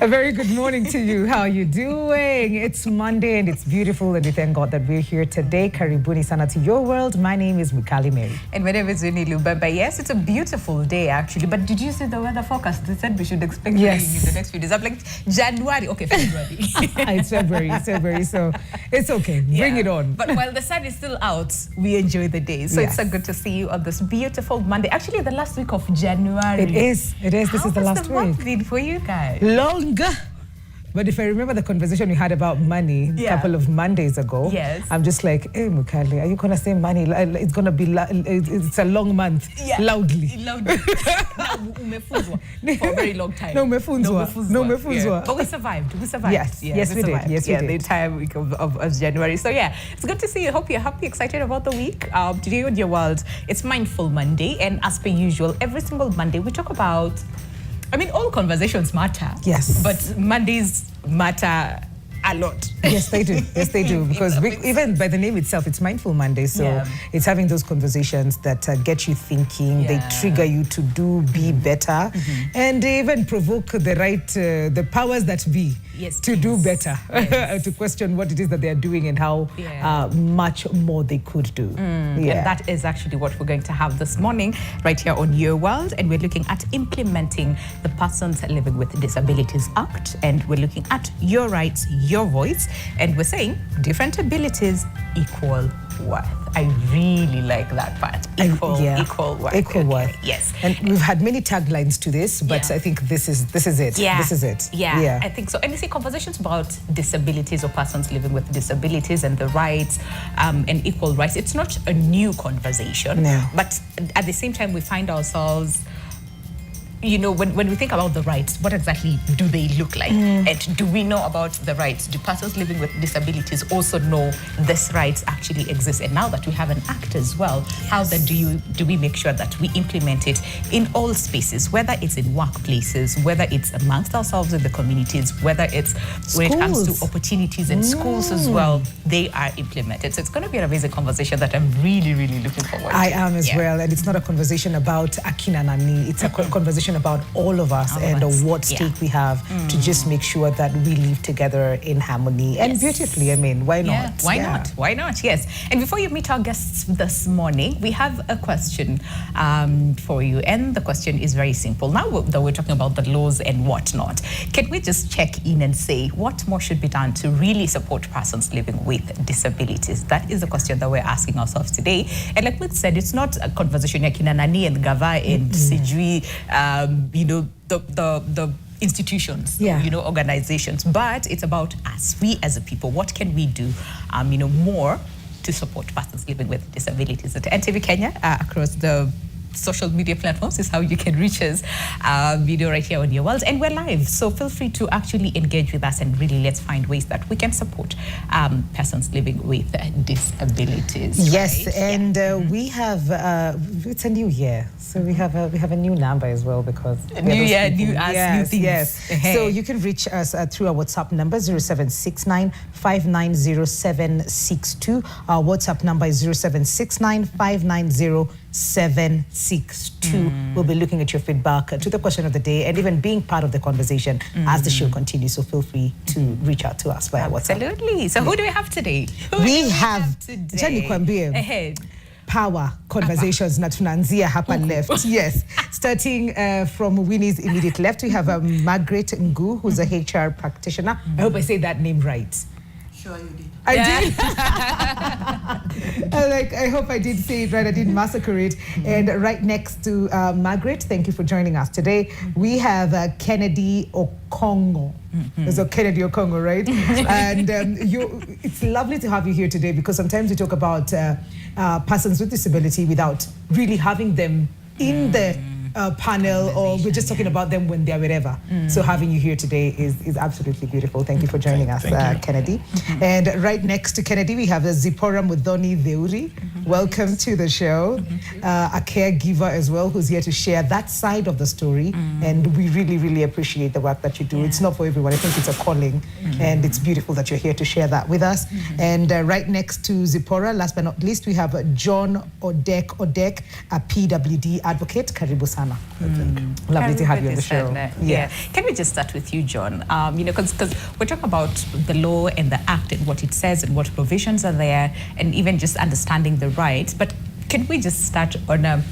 A very good morning to you. How are you doing? It's Monday and it's beautiful, and we thank God that we're here today. Karibuni sana to your world. My name is Mukali Mary. And my name is Winnie Lubamba. Yes, it's a beautiful day actually. But did you see the weather forecast? They said we should expect rain in the next few days. I'm like, January. Okay, February. It's February. So it's okay. Bring it on. But while the sun is still out, we enjoy the day. So it's so good to see you on this beautiful Monday. Actually, the last week of January. It is. This is the last week. How has the month been for you guys? Longer. But if I remember the conversation we had about money a couple of Mondays ago, I'm just like, hey, Mukali, are you going to say money? It's going to be, it's a long month. Loudly. For a very long time. No, mefunzwa. But we survived. Yes, we did. The entire week of January. So it's good to see you. Hope you're happy, excited about the week. Today on Your World, it's Mindful Monday. And as per usual, every single Monday, we talk about, all conversations matter. Yes. But Mondays matter a lot. Yes, they do. Because even by the name itself, it's Mindful Monday. So it's having those conversations that get you thinking. They trigger you to be better, and they even provoke the powers that be to do better, to question what it is that they are doing and how much more they could do. And that is actually what we're going to have this morning right here on Your World. And we're looking at implementing the Persons Living with Disabilities Act. And we're looking at your rights, your voice. And we're saying different abilities equal worth. I really like that part. Equal worth. Equal worth. Yes. And we've had many taglines to this, but I think this is it. This is it. Yeah, I think so. And you see, conversations about disabilities or persons living with disabilities and the rights and equal rights, it's not a new conversation. No. But at the same time, we find ourselves, when we think about the rights, what exactly do they look like? And do we know about the rights? Do persons living with disabilities also know these rights actually exist? And now that we have an act as well, how then do we make sure that we implement it in all spaces, whether it's in workplaces, whether it's amongst ourselves in the communities, whether it's when it comes to opportunities in schools as well, they are implemented. So it's going to be an amazing conversation that I'm really, really looking forward to. I am as well. And it's not a conversation about Akina Nani. It's a conversation about all of us and what stake we have to just make sure that we live together in harmony and beautifully. Why not? Why not? Yes. And before you meet our guests this morning, we have a question for you. And the question is very simple. Now that we're talking about the laws and whatnot, can we just check in and say what more should be done to really support persons living with disabilities? That is the question that we're asking ourselves today. And like we said, it's not a conversation like Kina Nani and Gava and Sijui, the institutions, organizations, but it's about us, we as a people. What can we do, more to support persons living with disabilities? At NTV Kenya, across the social media platforms is how you can reach us, right here on Your World. And we're live, so feel free to actually engage with us and really let's find ways that we can support persons living with disabilities. Yes, right? And we have, it's a new year, so we have a new number as well because... New year, new things. Yes. So you can reach us through our WhatsApp number, 0769 590 Our WhatsApp number is 0769 590 762. We'll be looking at your feedback to the question of the day and even being part of the conversation as the show continues. So feel free to reach out to us via WhatsApp. Absolutely. So who do we have today? We have today power conversations na tunaanzia hapa left. Yes. Starting from Winnie's immediate left, we have Margaret Ngu, who's a HR practitioner. I hope I say that name right. Sure you did. I did. I hope I did say it right. I didn't massacre it. And right next to Margaret, thank you for joining us today. We have Kennedy Okongo. There's a Kennedy Okongo, right? And it's lovely to have you here today because sometimes we talk about persons with disability without really having them in the panel, or we're just talking about them when they're wherever. So having you here today is absolutely beautiful. Thank you for joining us, Kennedy. And right next to Kennedy, we have Zipporah Mudhoni Theuri. Welcome to the show. A caregiver as well, who's here to share that side of the story. And we really, really appreciate the work that you do. It's not for everyone. I think it's a calling. And it's beautiful that you're here to share that with us. And right next to Zipporah, last but not least, we have John Odek, a PWD advocate. Karibu sana. sana. Thank you. Lovely to have you on the show. Yeah. Can we just start with you, John? Because we're talking about the law and the act and what it says and what provisions are there, and even just understanding the rights. But can we just start on a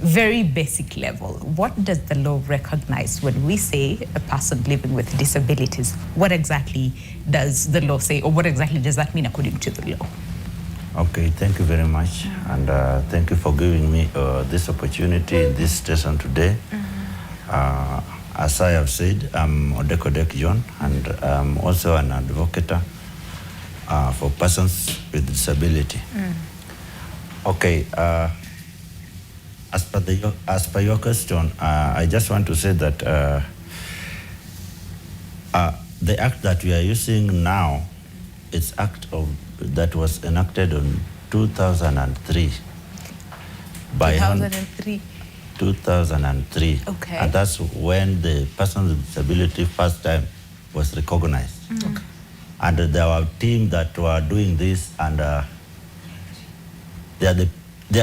very basic level? What does the law recognize when we say a person living with disabilities? What exactly does the law say, or what exactly does that mean according to the law? Okay, thank you very much, and thank you for giving me this opportunity in this station today. As I have said, I'm Odekodek John, and I'm also an advocate for persons with disability. Okay, as per your question, I just want to say that the act that we are using now, it's that was enacted in 2003. By 2003. 2003. Okay. And that's when the person with disability first time was recognized. Okay. And there were teams that were doing this, and they are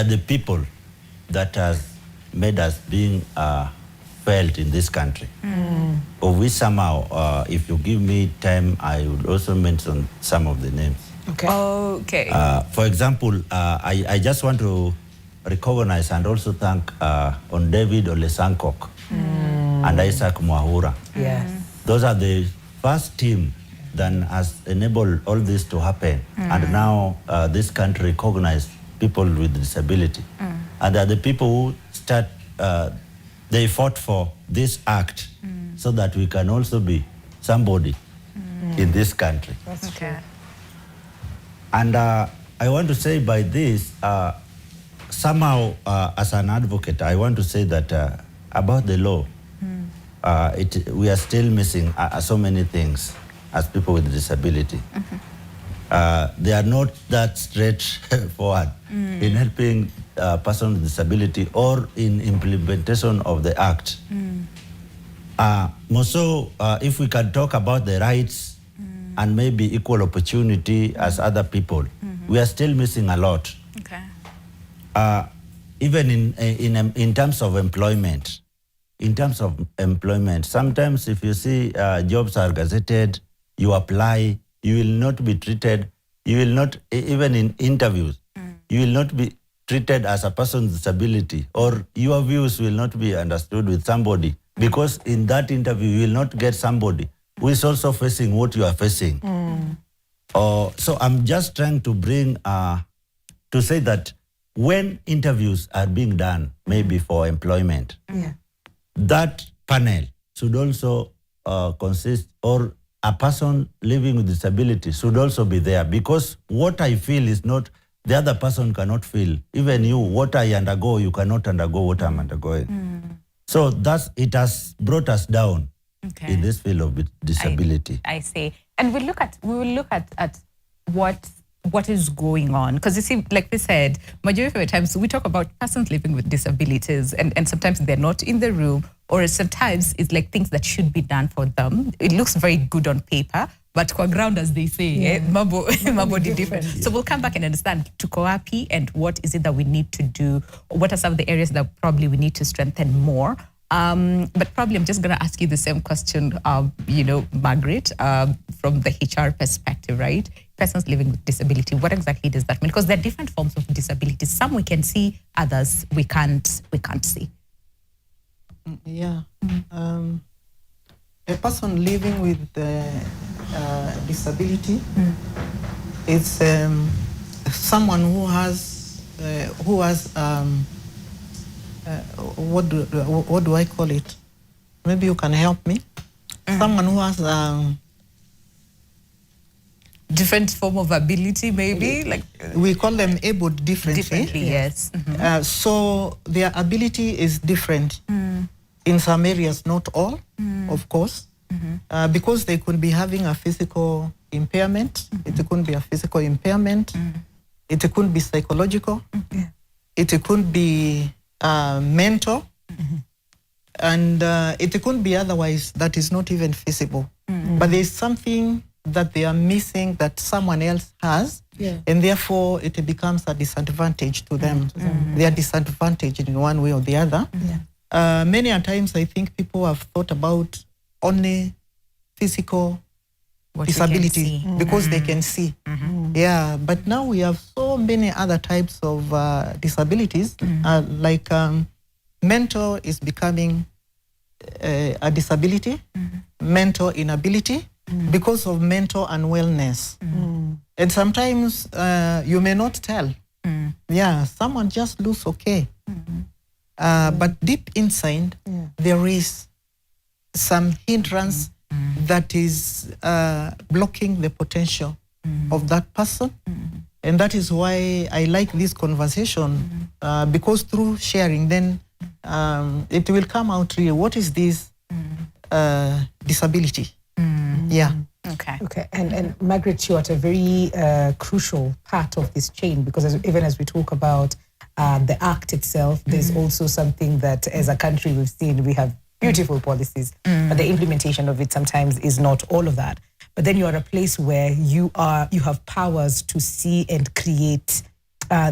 the people that has made us being felt in this country. Of which somehow, if you give me time, I would also mention some of the names. Okay. Okay. For example, I just want to recognize and also thank on David Olesankok and Isaac Mwahura. Yes. Those are the first team that has enabled all this to happen. And now this country recognizes people with disability. And they're the people who they fought for this act so that we can also be somebody in this country. That's Okay. true. And I want to say by this, somehow as an advocate, I want to say that about the law, we are still missing so many things as people with disability. They are not that straightforward in helping persons with disability or in implementation of the act. More so, if we can talk about the rights and maybe equal opportunity as other people, we are still missing a lot. Okay. Even in terms of employment. In terms of employment, sometimes if you see jobs are gazetted, you apply, you will not be treated, you will not, even in interviews, you will not be treated as a person with disability, or your views will not be understood with somebody, because in that interview you will not get somebody who is also facing what you are facing. So I'm just trying to bring, to say that when interviews are being done, maybe for employment, that panel should also consist, or a person living with disability should also be there, because what I feel is not, the other person cannot feel. Even you, what I undergo, you cannot undergo what I'm undergoing. So it has brought us down in this field of disability. I see. And we will look at what is going on, because you see, like we said, majority of the times we talk about persons living with disabilities, and sometimes they're not in the room, or sometimes it's like things that should be done for them. It looks very good on paper, but kwa ground, as they say, mambo different. So we'll come back and understand tuko wapi and what is it that we need to do, what are some of the areas that probably we need to strengthen more. But probably I'm just going to ask you the same question, Margaret, from the HR perspective, right? Persons living with disability, what exactly does that mean? Because there are different forms of disabilities. Some we can see, others we can't see. Yeah. A person living with disability is someone who has what do I call it? Maybe you can help me. Someone who has different form of ability, maybe, like we call them abled differently. Yes. So their ability is different in some areas, not all, of course, because they could be having a physical impairment. It could be a physical impairment. It could be psychological. It could be mental, and it could be otherwise that is not even feasible. But there's something that they are missing that someone else has, and therefore it becomes a disadvantage to them. They are disadvantaged in one way or the other. Many a times I think people have thought about only physical What disability because they can see. Mm-hmm. Yeah, but now we have so many other types of disabilities, like mental is becoming a disability, mental inability, because of mental unwellness. And sometimes you may not tell. Yeah, someone just looks okay. But deep inside, there is some hindrance that is blocking the potential of that person. And that is why I like this conversation, because through sharing, then it will come out really, what is this disability? Yeah. Okay. Okay, and Margaret, you're at a very crucial part of this chain, because even as we talk about the Act itself, there's also something that as a country we've seen, we have beautiful policies, but the implementation of it sometimes is not all of that. But then you're at a place where you have powers to see and create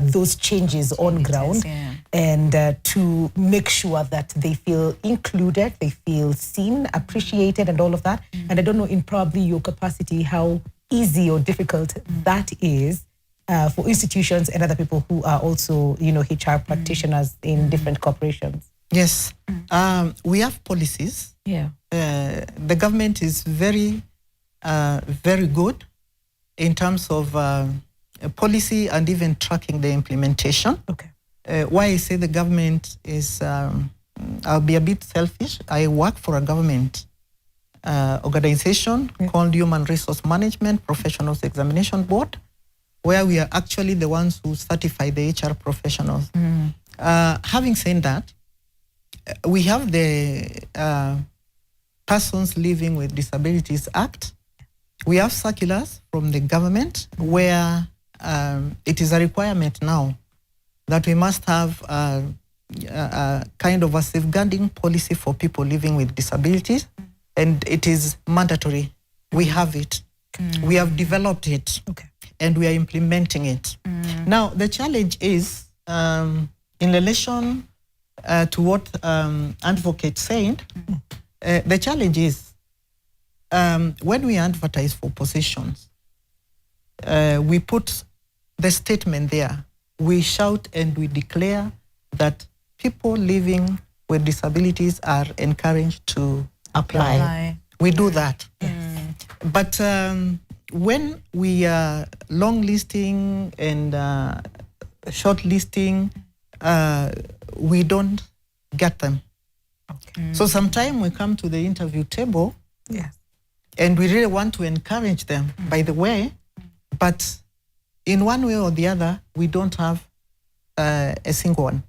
those changes on ground, and to make sure that they feel included, they feel seen, appreciated, and all of that. And I don't know, in probably your capacity, how easy or difficult that is for institutions and other people who are also, HR practitioners in different corporations. Yes, we have policies. Yeah. The government is very, very good in terms of policy and even tracking the implementation. Okay. Why I say the government is, I'll be a bit selfish. I work for a government organization called Human Resource Management Professionals Examination Board, where we are actually the ones who certify the HR professionals. Having said that, we have the Persons Living with Disabilities Act. We have circulars from the government where it is a requirement now that we must have a kind of a safeguarding policy for people living with disabilities, and it is mandatory. We have it. We have developed it, and we are implementing it. Now, the challenge is, in relation to what advocate said, the challenge is when we advertise for positions, we put the statement there. We shout and we declare that people living with disabilities are encouraged to apply. We do that. But when we are long listing and short listing, we don't get them. So sometimes we come to the interview table, and we really want to encourage them, by the way, but in one way or the other, we don't have a single one.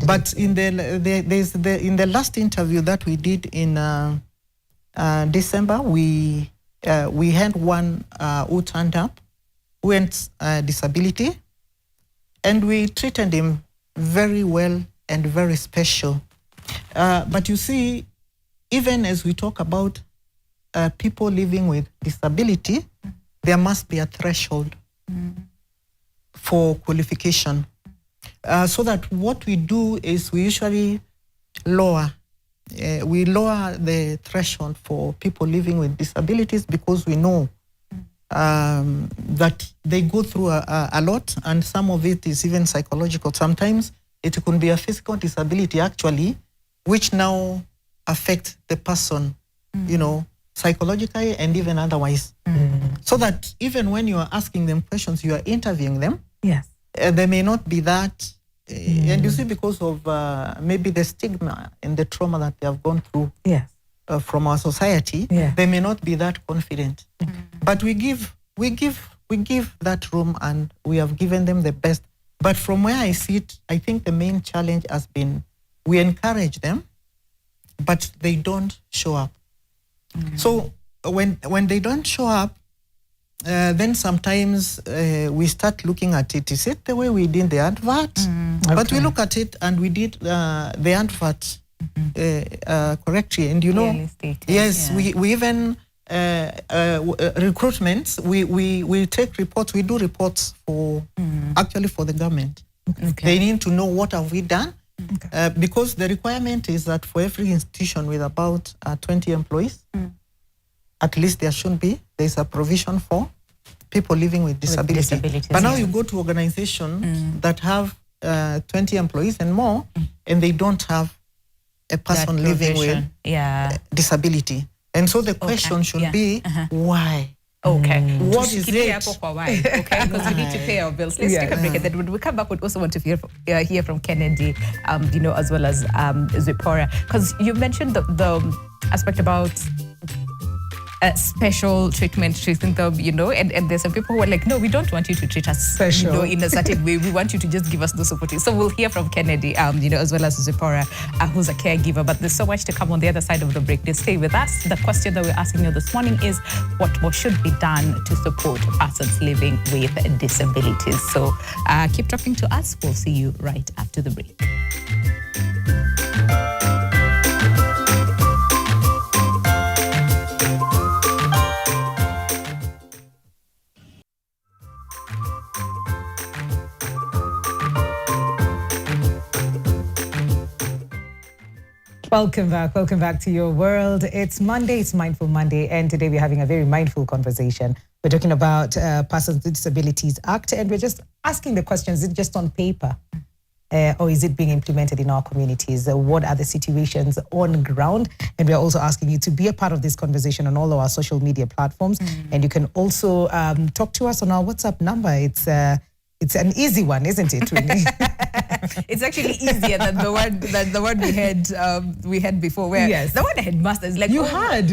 But in the last interview that we did in December, we had one who turned up, who had disability, and we treated him very well and very special. But you see, even as we talk about people living with disability, there must be a threshold for qualification. So that what we do is we usually lower the threshold for people living with disabilities, because we know that they go through a lot, and some of it is even psychological. Sometimes it could be a physical disability actually, which now affect the person, psychologically and even otherwise. So that even when you are asking them questions, you are interviewing them. Yes. They may not be that, and you see, because of maybe the stigma and the trauma that they have gone through from our society, they may not be that confident. But we give that room, and we have given them the best. But from where I sit, I think the main challenge has been we encourage them, but they don't show up. So when they don't show up, then sometimes we start looking at it. Is it the way we did the advert? But we look at it, and we did the advert correctly. And we even recruitments. We take reports. We do reports for actually for the government. They need to know what have we done. Because the requirement is that for every institution with about 20 employees, at least there's a provision for people living with disability. But now you go to organizations that have 20 employees and more, and they don't have a person living with disability. And so the question should be, why? Okay. What is it? Why? Okay, because we need to pay our bills. Let's take a break, and then when we come back, we'd also want to hear from Kennedy, as well as Zipporah, because you mentioned the aspect about special treatment, treating them, and there's some people who are like, no, we don't want you to treat us special, in a certain way. We want you to just give us the support. So we'll hear from Kennedy, as well as Zipporah, who's a caregiver. But there's so much to come on the other side of the break. Just stay with us. The question that we're asking you this morning is, what more should be done to support persons living with disabilities? So keep talking to us. We'll see you right after the break. Welcome back to your world. It's Monday, it's Mindful Monday, and today we're having a very mindful conversation. We're talking about Persons with Disabilities Act, and we're just asking the question, is it just on paper? Or is it being implemented in our communities? What are the situations on ground? And we're also asking you to be a part of this conversation on all of our social media platforms. And you can also talk to us on our WhatsApp number. It's an easy one, isn't it, Winnie? It's actually easier than the one we had before. Where the one I had mastered is like you had.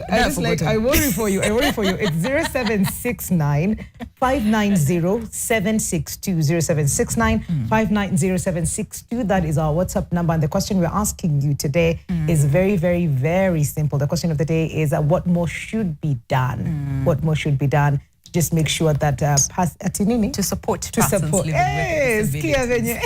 I was like, I worry for you. It's 0769 590 762 0769 590 762. That is our WhatsApp number. And the question we're asking you today is very, very, very simple. The question of the day is what more should be done? What more should be done? Just make sure that to support persons living with disabilities.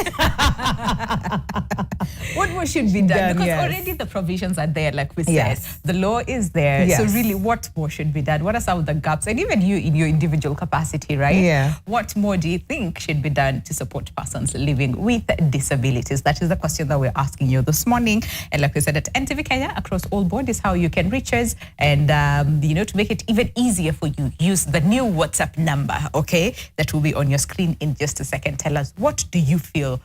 What more should be done? Because already the provisions are there, like we said. The law is there. So really, what more should be done? What are some of the gaps? And even you in your individual capacity, right? Yeah. What more do you think should be done to support persons living with disabilities? That is the question that we're asking you this morning. And like we said, at NTV Kenya, across all board is how you can reach us. And, to make it even easier for you, use the new WhatsApp number, okay? That will be on your screen in just a second. Tell us, what do you feel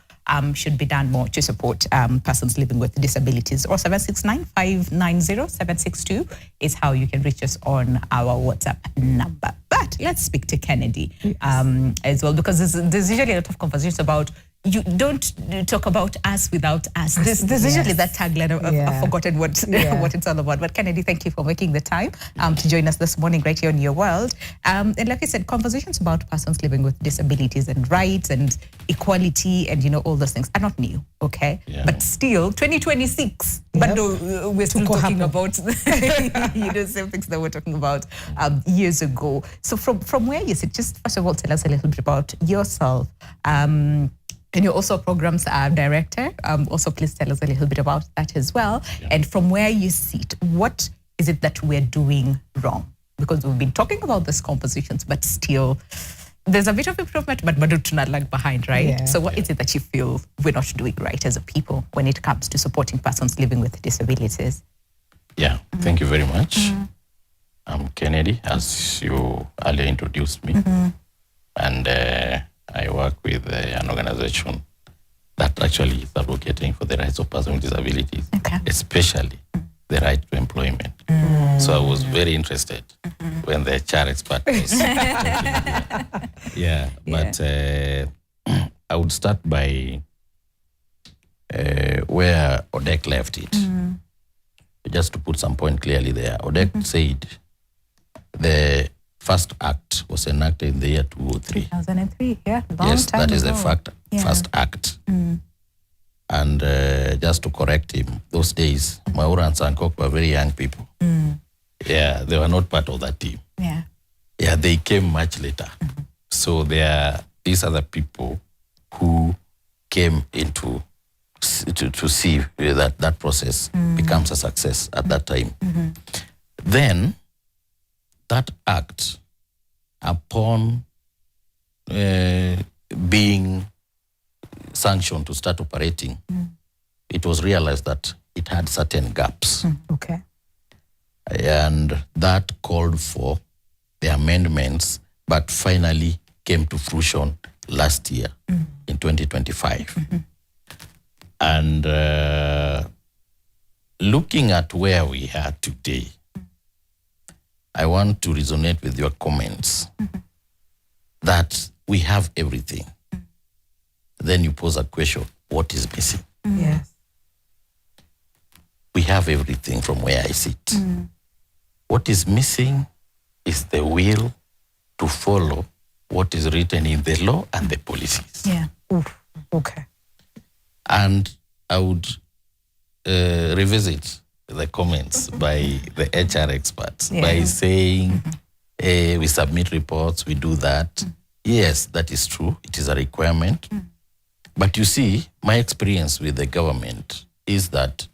should be done more to support persons living with disabilities? Or 769-590-762 is how you can reach us on our WhatsApp number. But let's speak to Kennedy as well, because there's usually a lot of conversations about you don't talk about us without us. There's usually that tagline. I've forgotten what it's all about. But Kennedy, thank you for making the time to join us this morning right here on Your World. And like I said, conversations about persons living with disabilities and rights and equality and, all those things are not new, okay? Yeah. But still, 2026, but we're still talking about same things that we're talking about years ago. So from where you sit, just first of all, tell us a little bit about yourself. And you're also a programs director. Also, please tell us a little bit about that as well. Yeah. And from where you sit, what is it that we're doing wrong? Because we've been talking about these compositions, but still, there's a bit of improvement, but do not lag behind, right? Yeah. So what is it that you feel we're not doing right as a people when it comes to supporting persons living with disabilities? Yeah, thank you very much. I'm Kennedy, as you earlier introduced me. And I work with an organization that actually is advocating for the rights of persons with disabilities, especially the right to employment. So I was very interested when the HR expert was but I would start by where ODEC left it. Just to put some point clearly there, ODEC said the first act was enacted in the year 2003. 2003, Yes, that is the first act. And just to correct him, those days, Maura and Sankok were very young people. Yeah, they were not part of that team. Yeah, they came much later. So these are the people who came into to see that process becomes a success at that time. Then that act, upon being sanctioned to start operating, it was realized that it had certain gaps. Okay. And that called for the amendments, but finally came to fruition last year in 2025. And looking at where we are today, I want to resonate with your comments that we have everything. Then you pose a question, what is missing? Yes. We have everything from where I sit. What is missing is the will to follow what is written in the law and the policies. Yeah. Oof. Okay. And I would revisit the comments by the HR experts by saying we submit reports, we do that. Yes, that is true. It is a requirement. But you see, my experience with the government is that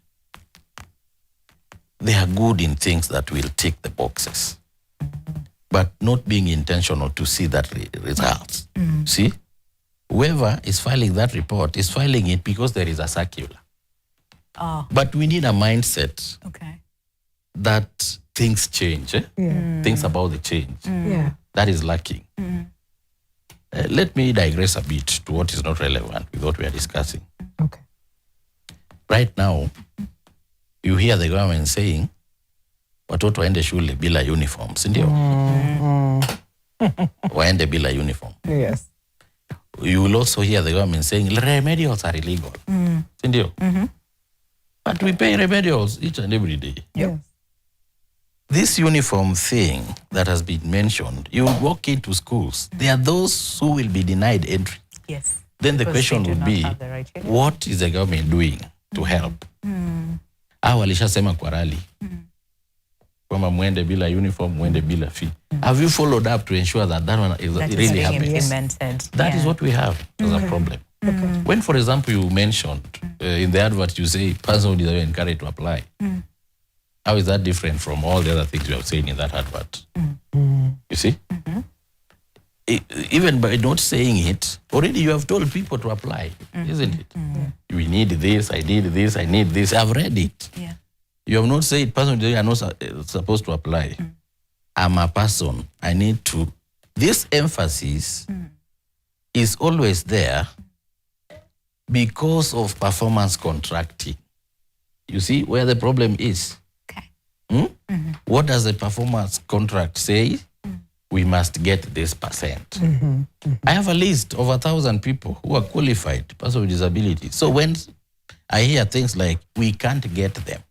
they are good in things that will tick the boxes, but not being intentional to see that results. See, whoever is filing that report is filing it because there is a circular. But we need a mindset that things change. Things about the change. Yeah. That is lacking. Let me digress a bit to what is not relevant with what we are discussing. Okay. Right now, you hear the government saying, watoto waende shule bila uniform, si ndio? Waende bila uniform. Yes. You will also hear the government saying, remedials are illegal, si ndio? But we pay remedials each and every day. Yes. This uniform thing that has been mentioned, you walk into schools, there are those who will be denied entry. Yes. Then the Because question they do would not be, have the right uniform. what is the government doing to help? Walishasema kwa rally kwamba mwende bila uniform, mwende bila fee. Have you followed up to ensure that that one is That is really being happening? implemented. That is what we have as a problem. When, for example, you mentioned in the advert, you say person who is encouraged to apply. How is that different from all the other things you have said in that advert? You see? Even by not saying it, already you have told people to apply, isn't it? We need this, I need this, I need this. I've read it. Yeah. You have not said person today are not supposed to apply. I'm a person. I need to. This emphasis is always there because of performance contracting. You see where the problem is? Okay. What does the performance contract say? We must get this percent. I have a list of 1,000 people who are qualified, person with disability. So when I hear things like, we can't get them,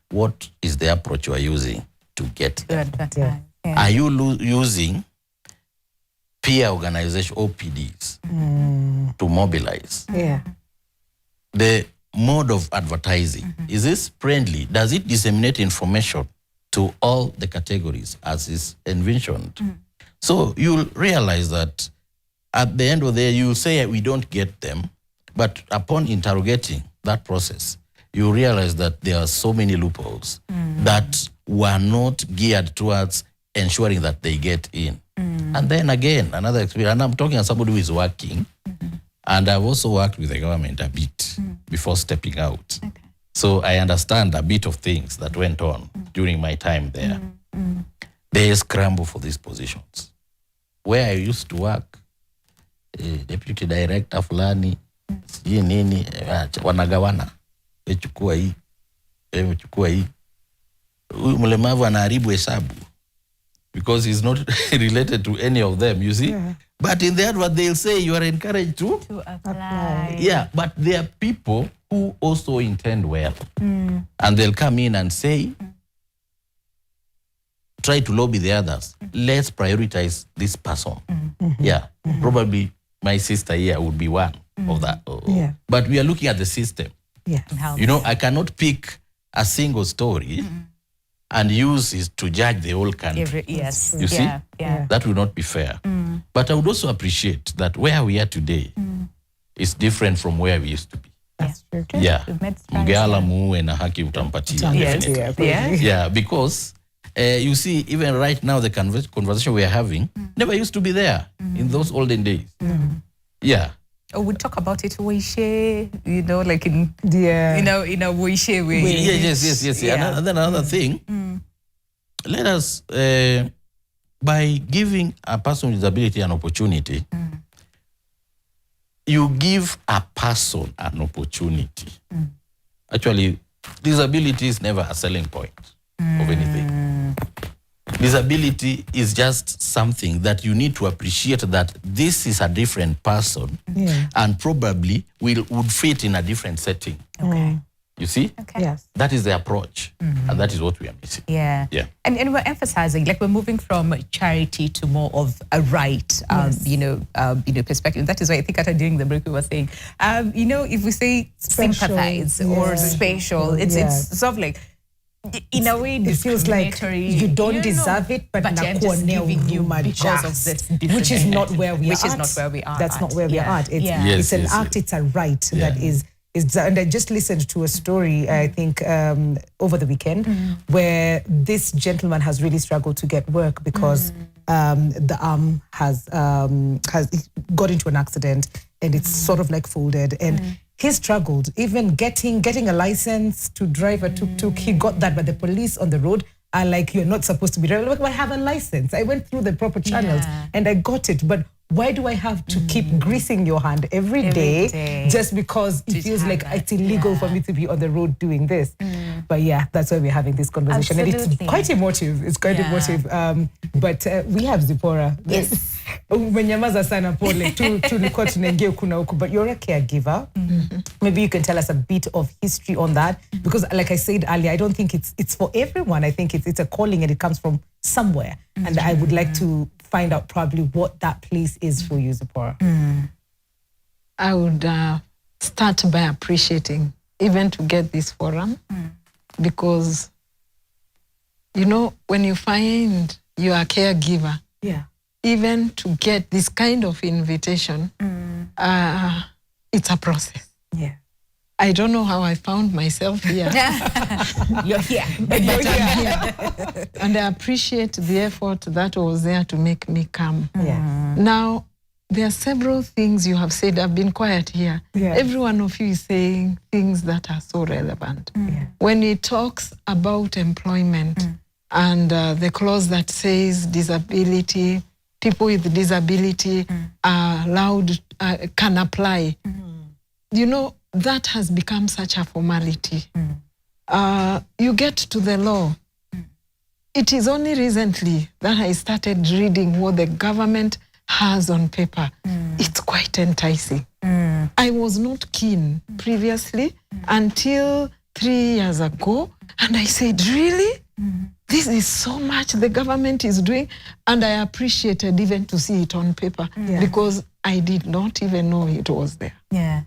what is the approach you are using to get them? Yeah. Are you using peer organization, OPDs, to mobilize? Yeah. The mode of advertising, is this friendly? Does it disseminate information to all the categories as is envisioned? So you'll realize that at the end of the day, you'll say we don't get them, but upon interrogating that process, you realize that there are so many loopholes that were not geared towards ensuring that they get in. And then again, another experience, and I'm talking as somebody who is working, and I've also worked with the government a bit before stepping out. Okay. So I understand a bit of things that went on during my time there. There is scramble for these positions. Where I used to work, deputy director fulani, sijui nini, wanagawana. Chukua hii, chukua hii. Huyu mlemavu anaharibu hesabu because he's not related to any of them, you see? Yeah. But in the advert, they'll say you are encouraged to apply. Yeah, but there are people who also intend well. And they'll come in and say, try to lobby the others. Let's prioritize this person. Yeah, probably my sister here would be one of that. Yeah. But we are looking at the system. Yeah. You know, I cannot pick a single story and use it to judge the whole country. Yes. You see? Yeah. That will not be fair. But I would also appreciate that where we are today is different from where we used to be. That's true. Yeah. We've made strides, Mgala muwe na haki utampatia. Yes. Definitely. Yes. Yeah, because you see, even right now, the conversation we are having never used to be there in those olden days. Yeah. we talk about it Woishe, you know, like in in a Woishe way. Yes. Yeah. And then another thing, let us by giving a person with disability an opportunity, you give a person an opportunity. Actually, disability is never a selling point of anything. Disability is just something that you need to appreciate that this is a different person and probably would fit in a different setting. Okay. You see? Okay. Yes. That is the approach. And that is what we are missing. Yeah. Yeah. And we're emphasizing, like we're moving from charity to more of a right, perspective. That is why I think during the break we were saying, if we say sympathize or special, it's sort of like, in a way, it feels like you don't deserve it, but I'm just giving you because of this, which is not where we are. Which is not where we are. That's not where we are at. It's an act. It's a right that is. And I just listened to a story, I think, over the weekend, where this gentleman has really struggled to get work because the arm has got into an accident and it's sort of like folded. And he struggled, even getting a license to drive a tuk-tuk. He got that, but the police on the road are like, you're not supposed to be driving. Look, I have a license. I went through the proper channels and I got it. But why do I have to keep greasing your hand every day just because it feels like it's illegal for me to be on the road doing this? But yeah, that's why we're having this conversation. Absolutely. And it's quite emotive. It's quite emotive. But we have Zipporah. Yes. Umenyamaza sana pole. Tulikuwa tunaingia huku na huku. But you're a caregiver. Maybe you can tell us a bit of history on that. Because like I said earlier, I don't think it's for everyone. I think it's a calling and it comes from somewhere. And I would like to find out probably what that place is for you, Zipporah. I would start by appreciating even to get this forum because, when you find you are a caregiver, even to get this kind of invitation, it's a process. Yeah. I don't know how I found myself here. You're here. But I'm here. And I appreciate the effort that was there to make me come. Yeah. Now, there are several things you have said. I've been quiet here. Yeah. Every one of you is saying things that are so relevant. When it talks about employment and the clause that says disability, people with disability are allowed, can apply. That has become such a formality. You get to the law. It is only recently that I started reading what the government has on paper. It's quite enticing. I was not keen previously until 3 years ago. And I said, really? This is so much the government is doing. And I appreciated even to see it on paper because I did not even know it was there. Yeah.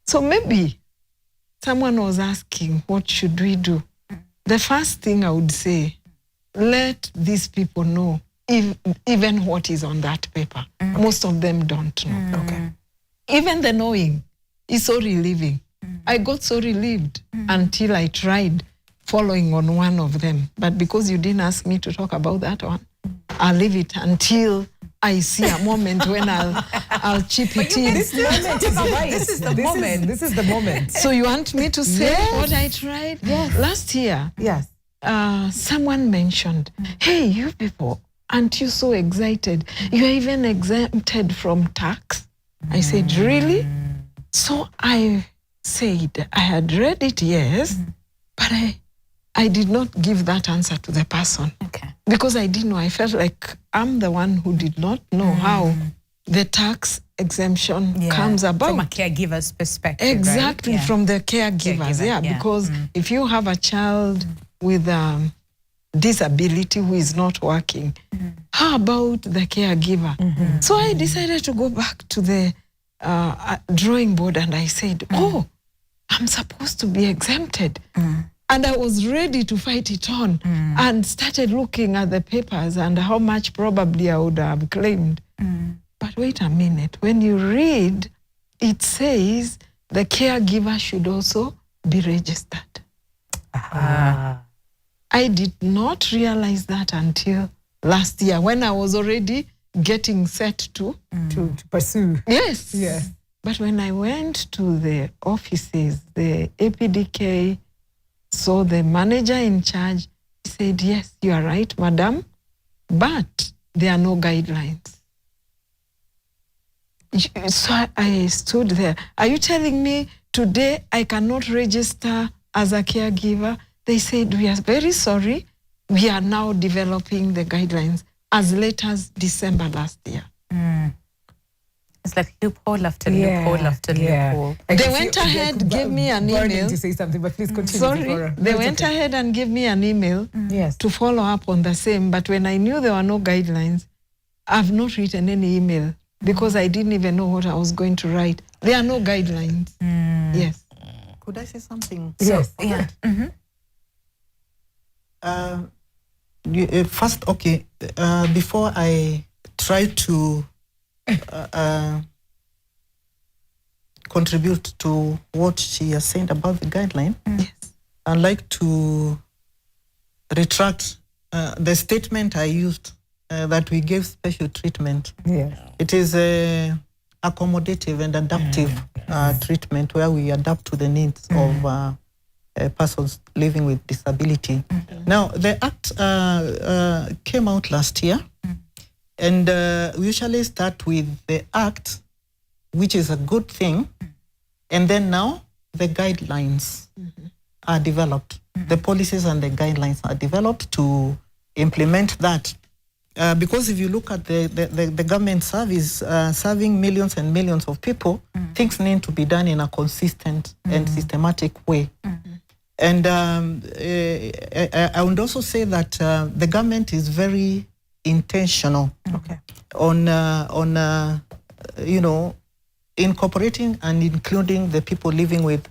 So maybe someone was asking, what should we do? The first thing I would say, let these people know even what is on that paper. Most of them don't know. Okay. Even the knowing is so relieving. I got so relieved until I tried following on one of them. But because you didn't ask me to talk about that one, I'll leave it until I see a moment when I'll chip it in. This moment is right. This is the moment. This is the moment. So you want me to say what I tried? Yes. Last year, Yes. someone mentioned, hey, you people, aren't you so excited? You're even exempted from tax. I said, really? So I said, I had read it, yes, but I did not give that answer to the person. Okay. Because I didn't know. I felt like I'm the one who did not know how the tax exemption comes about. From a caregiver's perspective, Exactly, right? from the caregivers. Because if you have a child with disability who is not working, how about the caregiver? So I decided to go back to the drawing board and I said, oh, I'm supposed to be exempted. And I was ready to fight it on and started looking at the papers and how much probably I would have claimed. But wait a minute, when you read, it says the caregiver should also be registered. I did not realize that until last year when I was already getting set to To pursue. Yes. Yeah. But when I went to the offices, the APDK, so the manager in charge said, yes, you are right, madam, but there are no guidelines. So I stood there. Are you telling me today I cannot register as a caregiver? They said, we are very sorry. We are now developing the guidelines as late as December last year. It's like loophole after loophole after loophole. They went ahead, gave me an email. To say something, but please continue. Sorry, they went ahead and gave me an email to follow up on the same. But when I knew there were no guidelines, I've not written any email because I didn't even know what I was going to write. There are no guidelines. Yes. Could I say something? Yes. Yeah. First, okay, before I try to contribute to what she has said about the guideline, I'd like to retract the statement I used that we gave special treatment. It is accommodative and adaptive treatment where we adapt to the needs of persons living with disability. Now, the Act came out last year, and we usually start with the Act, which is a good thing, and then now the guidelines are developed. The policies and the guidelines are developed to implement that. Because if you look at the government service serving millions and millions of people, things need to be done in a consistent and systematic way. And I would also say that the government is very intentional on you know, incorporating and including the people living with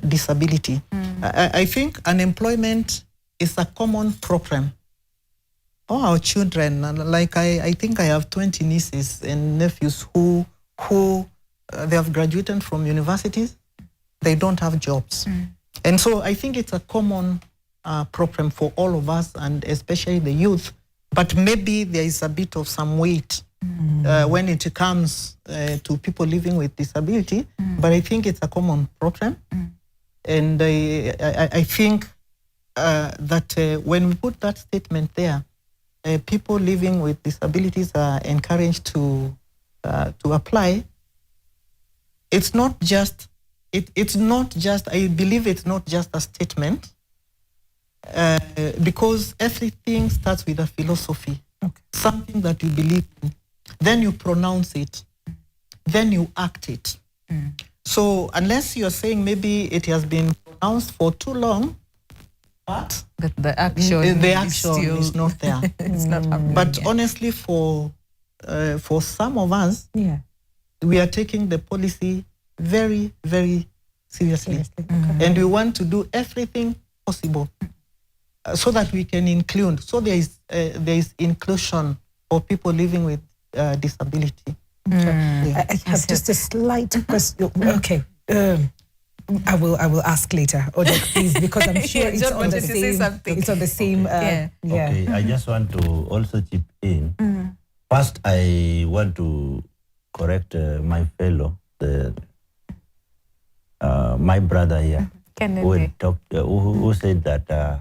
disability. I think unemployment is a common problem. All our children, like I think I have 20 nieces and nephews who they have graduated from universities, they don't have jobs. And so I think it's a common problem for all of us, and especially the youth. But maybe there is a bit of some weight when it comes to people living with disability. But I think it's a common problem. And I think that when we put that statement there, people living with disabilities are encouraged to apply. It's not just. It's not just. I believe it's not just a statement, because everything starts with a philosophy, something that you believe in. Then you pronounce it, then you act it. So unless you're saying maybe it has been pronounced for too long, but the action is not there. It's not happening. But honestly, for some of us, we are taking the policy very, very seriously. And we want to do everything possible so that we can include. So there is inclusion for people living with disability. I have just a slight question. Okay. I will ask later. Oda, please, because I'm sure it's on the same. It's on the same. Okay, I just want to also chip in. First, I want to correct my fellow, my brother here, who said that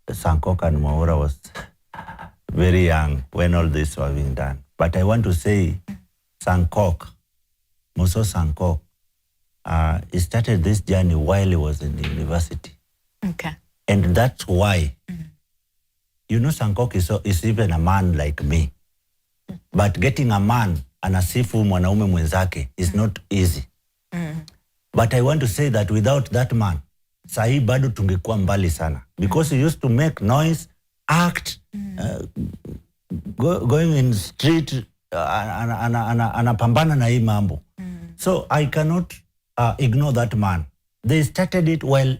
Sankok and Maura was very young when all this was being done. But I want to say Sankok, Muso Sankok, he started this journey while he was in the university. Okay. And that's why, you know, Sankok is even a man like me. But getting a man anasifu mwanaume mwenzake is not easy. But I want to say that without that man, sahi bado tungekuwa mbali sana. Because he used to make noise, act, going in street, anapambana na hii mambo. So I cannot ignore that man. They started it while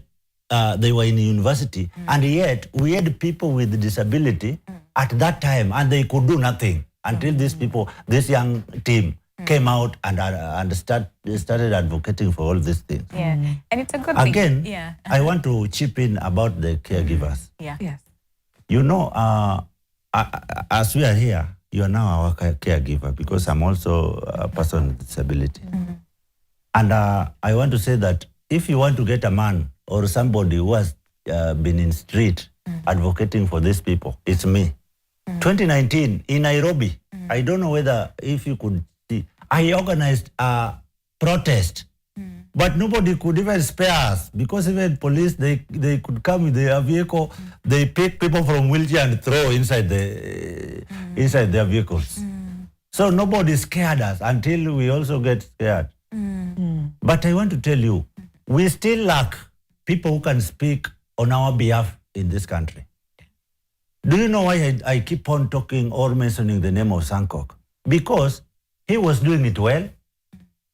they were in university, and yet we had people with disability at that time, and they could do nothing until this young team came out and started advocating for all these things. And it's a good Again, thing. I want to chip in about the caregivers. Yes. You know, as we are here, you are now our caregiver because I'm also a person with disability. And I want to say that if you want to get a man or somebody who has been in street advocating for these people, it's me. 2019 in Nairobi, I don't know whether if you could see, I organized a protest, but nobody could even spare us because even police, they could come with their vehicle, they pick people from wheelchair and throw inside their vehicles. So nobody scared us until we also get scared. But I want to tell you, we still lack people who can speak on our behalf in this country. Do you know why I keep on talking or mentioning the name of Sankok? Because he was doing it well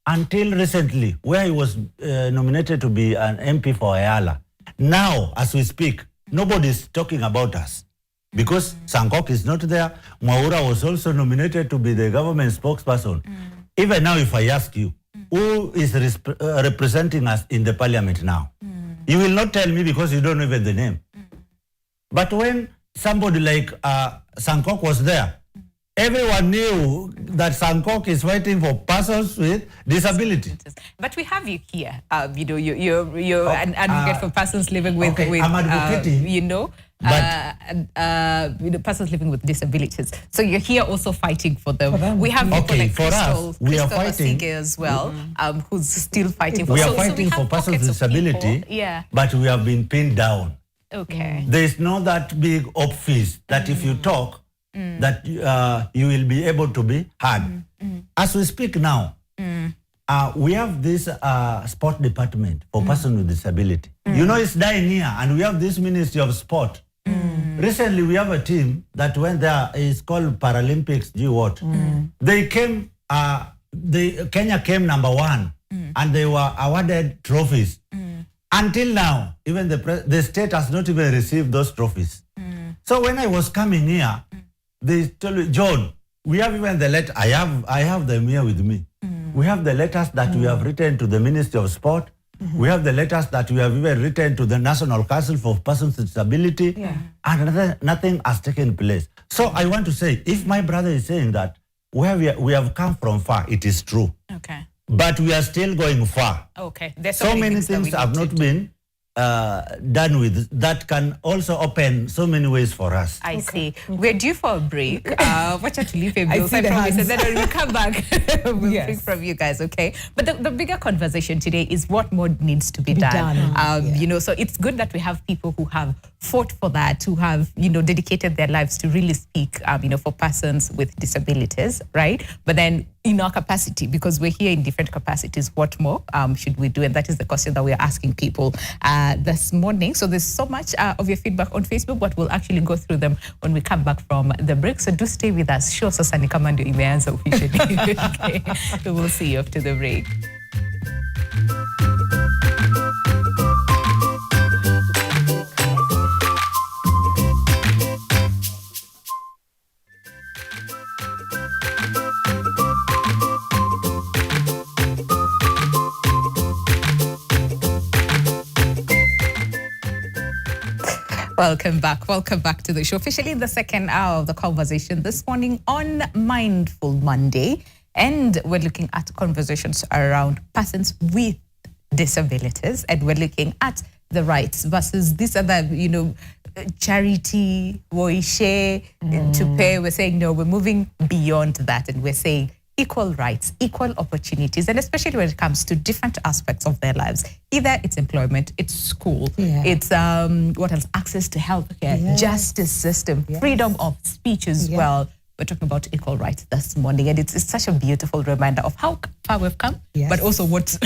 until recently, where he was nominated to be an MP for Ayala. Now, as we speak, nobody is talking about us because Sankok is not there. Mwaura was also nominated to be the government spokesperson. Even now, if I ask you, who is representing us in the parliament now? You will not tell me because you don't know even the name. But when somebody like Sankok was there, everyone knew that Sankok is fighting for persons with disability. But we have you here. You're an advocate for persons living with, I'm advocating. Persons living with disabilities. So you're here also fighting for them. We have people like Crystal Asige as well, who's still fighting for. We are fighting for persons with disability. But we have been pinned down. Okay. There is no that big office that if you talk, that you will be able to be heard. As we speak now, we have this sport department for persons with disability. You know, it's dying here, and we have this Ministry of Sport. Recently, we have a team that went there. It's called Paralympics. They came. Kenya came number 1, and they were awarded trophies. Until now, even the state has not even received those trophies. So when I was coming here, they told me, John, we have even the letter. I have them here with me. We have the letters that we have written to the Ministry of Sport. We have the letters that we have even written to the National Council for Persons with Disability. And nothing has taken place. So I want to say, if my brother is saying that where we have come from far, it is true. Okay. But we are still going far. Okay. There's so many things have not been done with that can also open so many ways for us. I see. We're due for a break. Watch out to leave a bill. Then when we come back, we'll bring from you guys, okay? But the bigger conversation today is what more needs to be done. So it's good that we have people who have fought for that, who have, dedicated their lives to really speak, for persons with disabilities, right? But then in our capacity, because we're here in different capacities, what more should we do? And that is the question that we're asking people this morning. So there's so much of your feedback on Facebook, but we'll actually go through them when we come back from the break. So do stay with us. Sure, sasa ni kama ndio imeanza officially. Okay. So we'll see you after the break. Welcome back to the show. Officially in the second hour of the conversation this morning on Mindful Monday. And we're looking at conversations around persons with disabilities. And we're looking at the rights versus this other, charity, share to pay. We're saying, no, we're moving beyond that. And we're saying equal rights, equal opportunities, and especially when it comes to different aspects of their lives. Either it's employment, it's school, it's what else? Access to healthcare, justice system, freedom of speech as well. We're talking about equal rights this morning, and it's such a beautiful reminder of how far we've come, but also what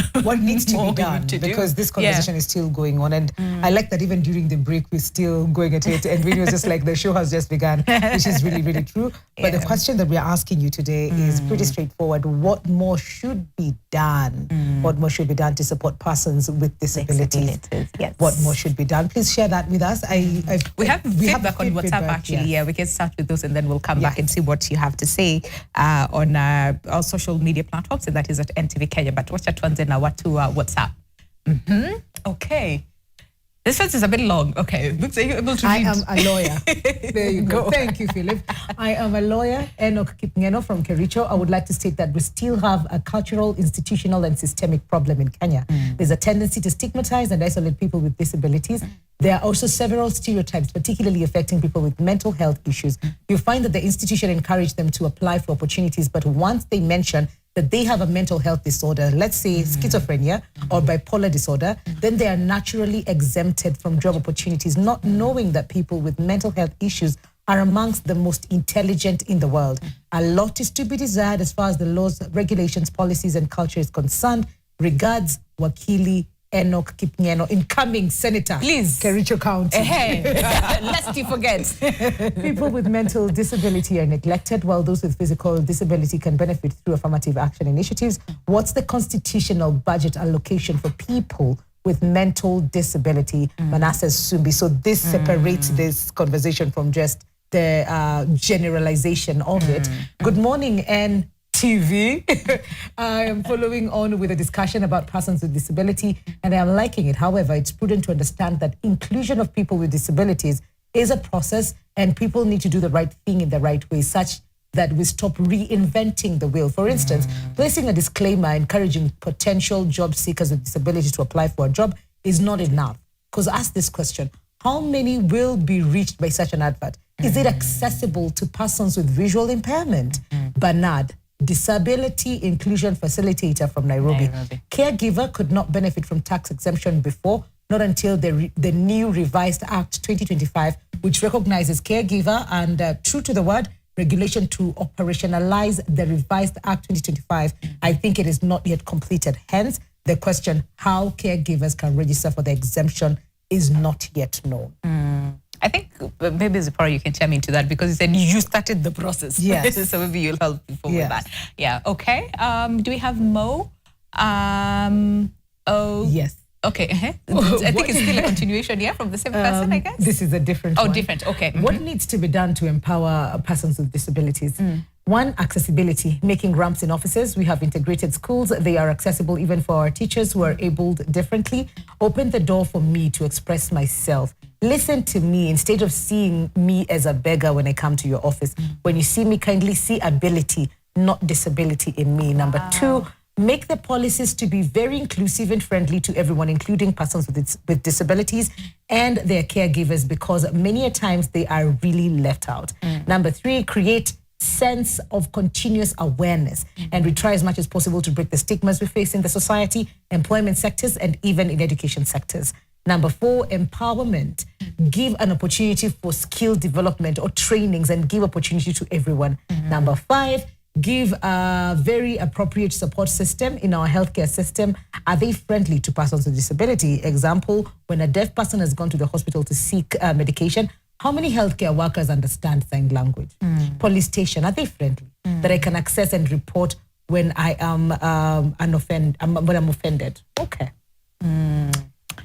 needs to be done, because this conversation is still going on. And I like that even during the break, we're still going at it. And Winnie was just like, the show has just begun, which is really, really true. But the question that we're asking you today is pretty straightforward. What more should be done? What more should be done to support persons with disabilities? Yes. What more should be done? Please share that with us. We have feedback on WhatsApp, actually. Yeah, we can start with those and then we'll come back and see what you have to say on our social media platforms, and that is at NTV Kenya. But watch at tuanze na watu WhatsApp. Okay. This one is a bit long. Okay. Looks like you're able to I read. am a lawyer. There you go. Go. Thank you, Philip. I am a lawyer, Enoch Kipngeno from Kericho. I would like to state that we still have a cultural, institutional, and systemic problem in Kenya. There's a tendency to stigmatize and isolate people with disabilities. There are also several stereotypes, particularly affecting people with mental health issues. You find that the institution encouraged them to apply for opportunities, but once they mention that they have a mental health disorder, let's say schizophrenia or bipolar disorder, then they are naturally exempted from job opportunities, not knowing that people with mental health issues are amongst the most intelligent in the world. A lot is to be desired as far as the laws, regulations, policies, and culture is concerned. Regards, Wakili Enoch Kipngeno, incoming senator. Please. Kericho County. Lest you forget. People with mental disability are neglected, while those with physical disability can benefit through affirmative action initiatives. What's the constitutional budget allocation for people with mental disability? Manasseh Sumbi. So this separates this conversation from just the generalization of it. Good morning, and TV. I am following on with a discussion about persons with disability, and I am liking it. However, it's prudent to understand that inclusion of people with disabilities is a process, and people need to do the right thing in the right way, such that we stop reinventing the wheel. For instance, placing a disclaimer encouraging potential job seekers with disabilities to apply for a job is not enough. Because ask this question: how many will be reached by such an advert? Is it accessible to persons with visual impairment? Bernard, Disability Inclusion Facilitator from Nairobi. Caregiver could not benefit from tax exemption before, not until the new revised Act 2025, which recognizes caregiver and, true to the word, regulation to operationalize the revised Act 2025. I think it is not yet completed. Hence, the question how caregivers can register for the exemption is not yet known. I think maybe Zipporah, you can chime into that because you said you started the process. Yes. So maybe you'll help people with Yes. that. Yeah. Okay. Do we have Mo? Yes. Okay. I think it's still a continuation, yeah, from the same person, I guess. This is a different one. Different. Okay. What needs to be done to empower persons with disabilities? One, accessibility, making ramps in offices. We have integrated schools. They are accessible even for our teachers who are abled differently. Open the door for me to express myself. Listen to me instead of seeing me as a beggar when I come to your office. When you see me, kindly see ability, not disability in me. Number two, make the policies to be very inclusive and friendly to everyone, including persons with disabilities and their caregivers, because many a times they are really left out. Number three, create sense of continuous awareness, and we try as much as possible to break the stigmas we face in the society, employment sectors, and even in education sectors. Number four, empowerment. Give an opportunity for skill development or trainings and give opportunity to everyone. Number five, give a very appropriate support system in our healthcare system. Are they friendly to persons with disability? Example, when a deaf person has gone to the hospital to seek medication, how many healthcare workers understand sign language? Police station, are they friendly? That I can access and report when I am when I'm offended. Okay.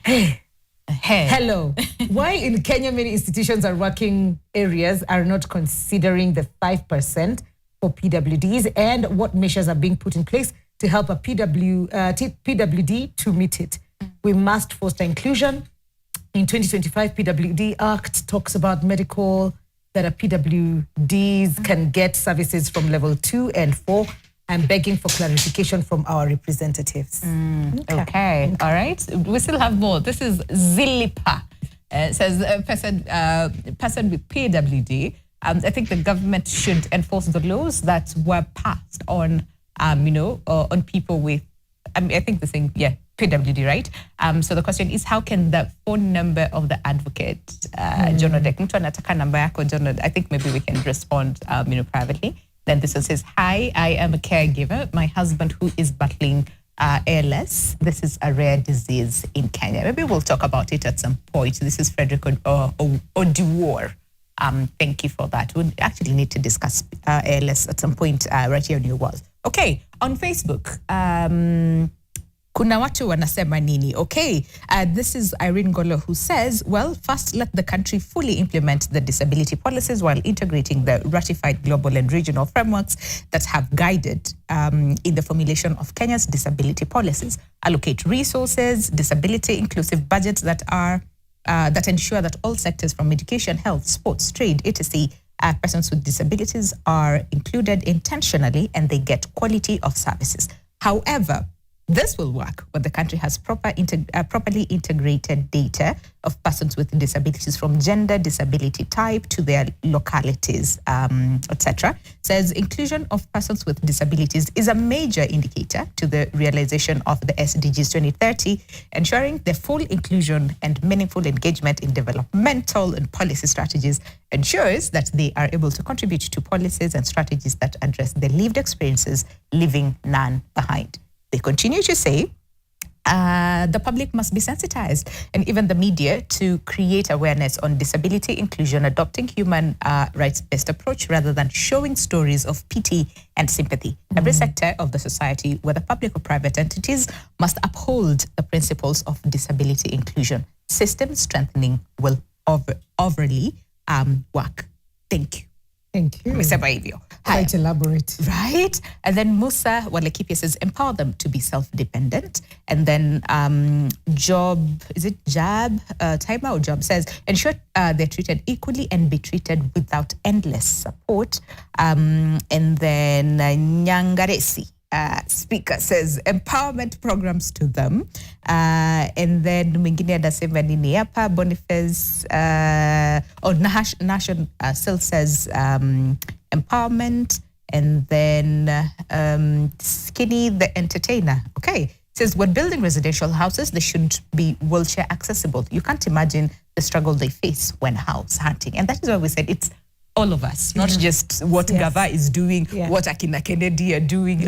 Hey. Hello. Why in Kenya many institutions or working areas are not considering the 5% for PWDs, and what measures are being put in place to help a PWD to meet it? We must foster inclusion. In 2025, PWD Act talks about medical, that a PWDs can get services from level 2 and 4. I'm begging for clarification from our representatives. Okay. All right. We still have more. This is Zilipa. Says a person with PWD. I think the government should enforce the laws that were passed on, on people with, I think the thing, PWD, right? So the question is, how can the phone number of the advocate, John Odek, mtu anataka namba yako, John, I think maybe we can respond, privately. Then this one says, hi, I am a caregiver. My husband who is battling ALS. This is a rare disease in Kenya. Maybe we'll talk about it at some point. This is Frederick Odiwar. Thank you for that. We'll actually need to discuss ALS at some point right here on your walls. Okay, on Facebook, kuna watu wanasema nini? Okay, this is Irene Golo who says, well, first let the country fully implement the disability policies while integrating the ratified global and regional frameworks that have guided in the formulation of Kenya's disability policies. Allocate resources, disability inclusive budgets that are that ensure that all sectors from education, health, sports, trade, etc., persons with disabilities are included intentionally and they get quality of services. However, this will work when the country has properly integrated data of persons with disabilities from gender, disability type to their localities, etc. Says inclusion of persons with disabilities is a major indicator to the realization of the SDGs 2030, ensuring the full inclusion and meaningful engagement in developmental and policy strategies ensures that they are able to contribute to policies and strategies that address the lived experiences, leaving none behind. They continue to say the public must be sensitized and even the media to create awareness on disability inclusion, adopting human rights-based approach rather than showing stories of pity and sympathy. Every sector of the society, whether public or private entities, must uphold the principles of disability inclusion. System strengthening will overly work. Thank you. Thank you. Mr. Baivio. Quite elaborate. Right. And then Musa Walekipia says, empower them to be self-dependent. And then Job, is it Jab? Timer or Job says, ensure they're treated equally and be treated without endless support. And then Nyangaresi. Speaker says empowerment programs to them, and then mwingine anasema nini hapa. Boniface Nation still says empowerment, and then Skinny the Entertainer, okay, says when building residential houses they should be wheelchair accessible. You can't imagine the struggle they face when house hunting, and that is why we said it's all of us, not just what Gava is doing, what Akina Kennedy are doing,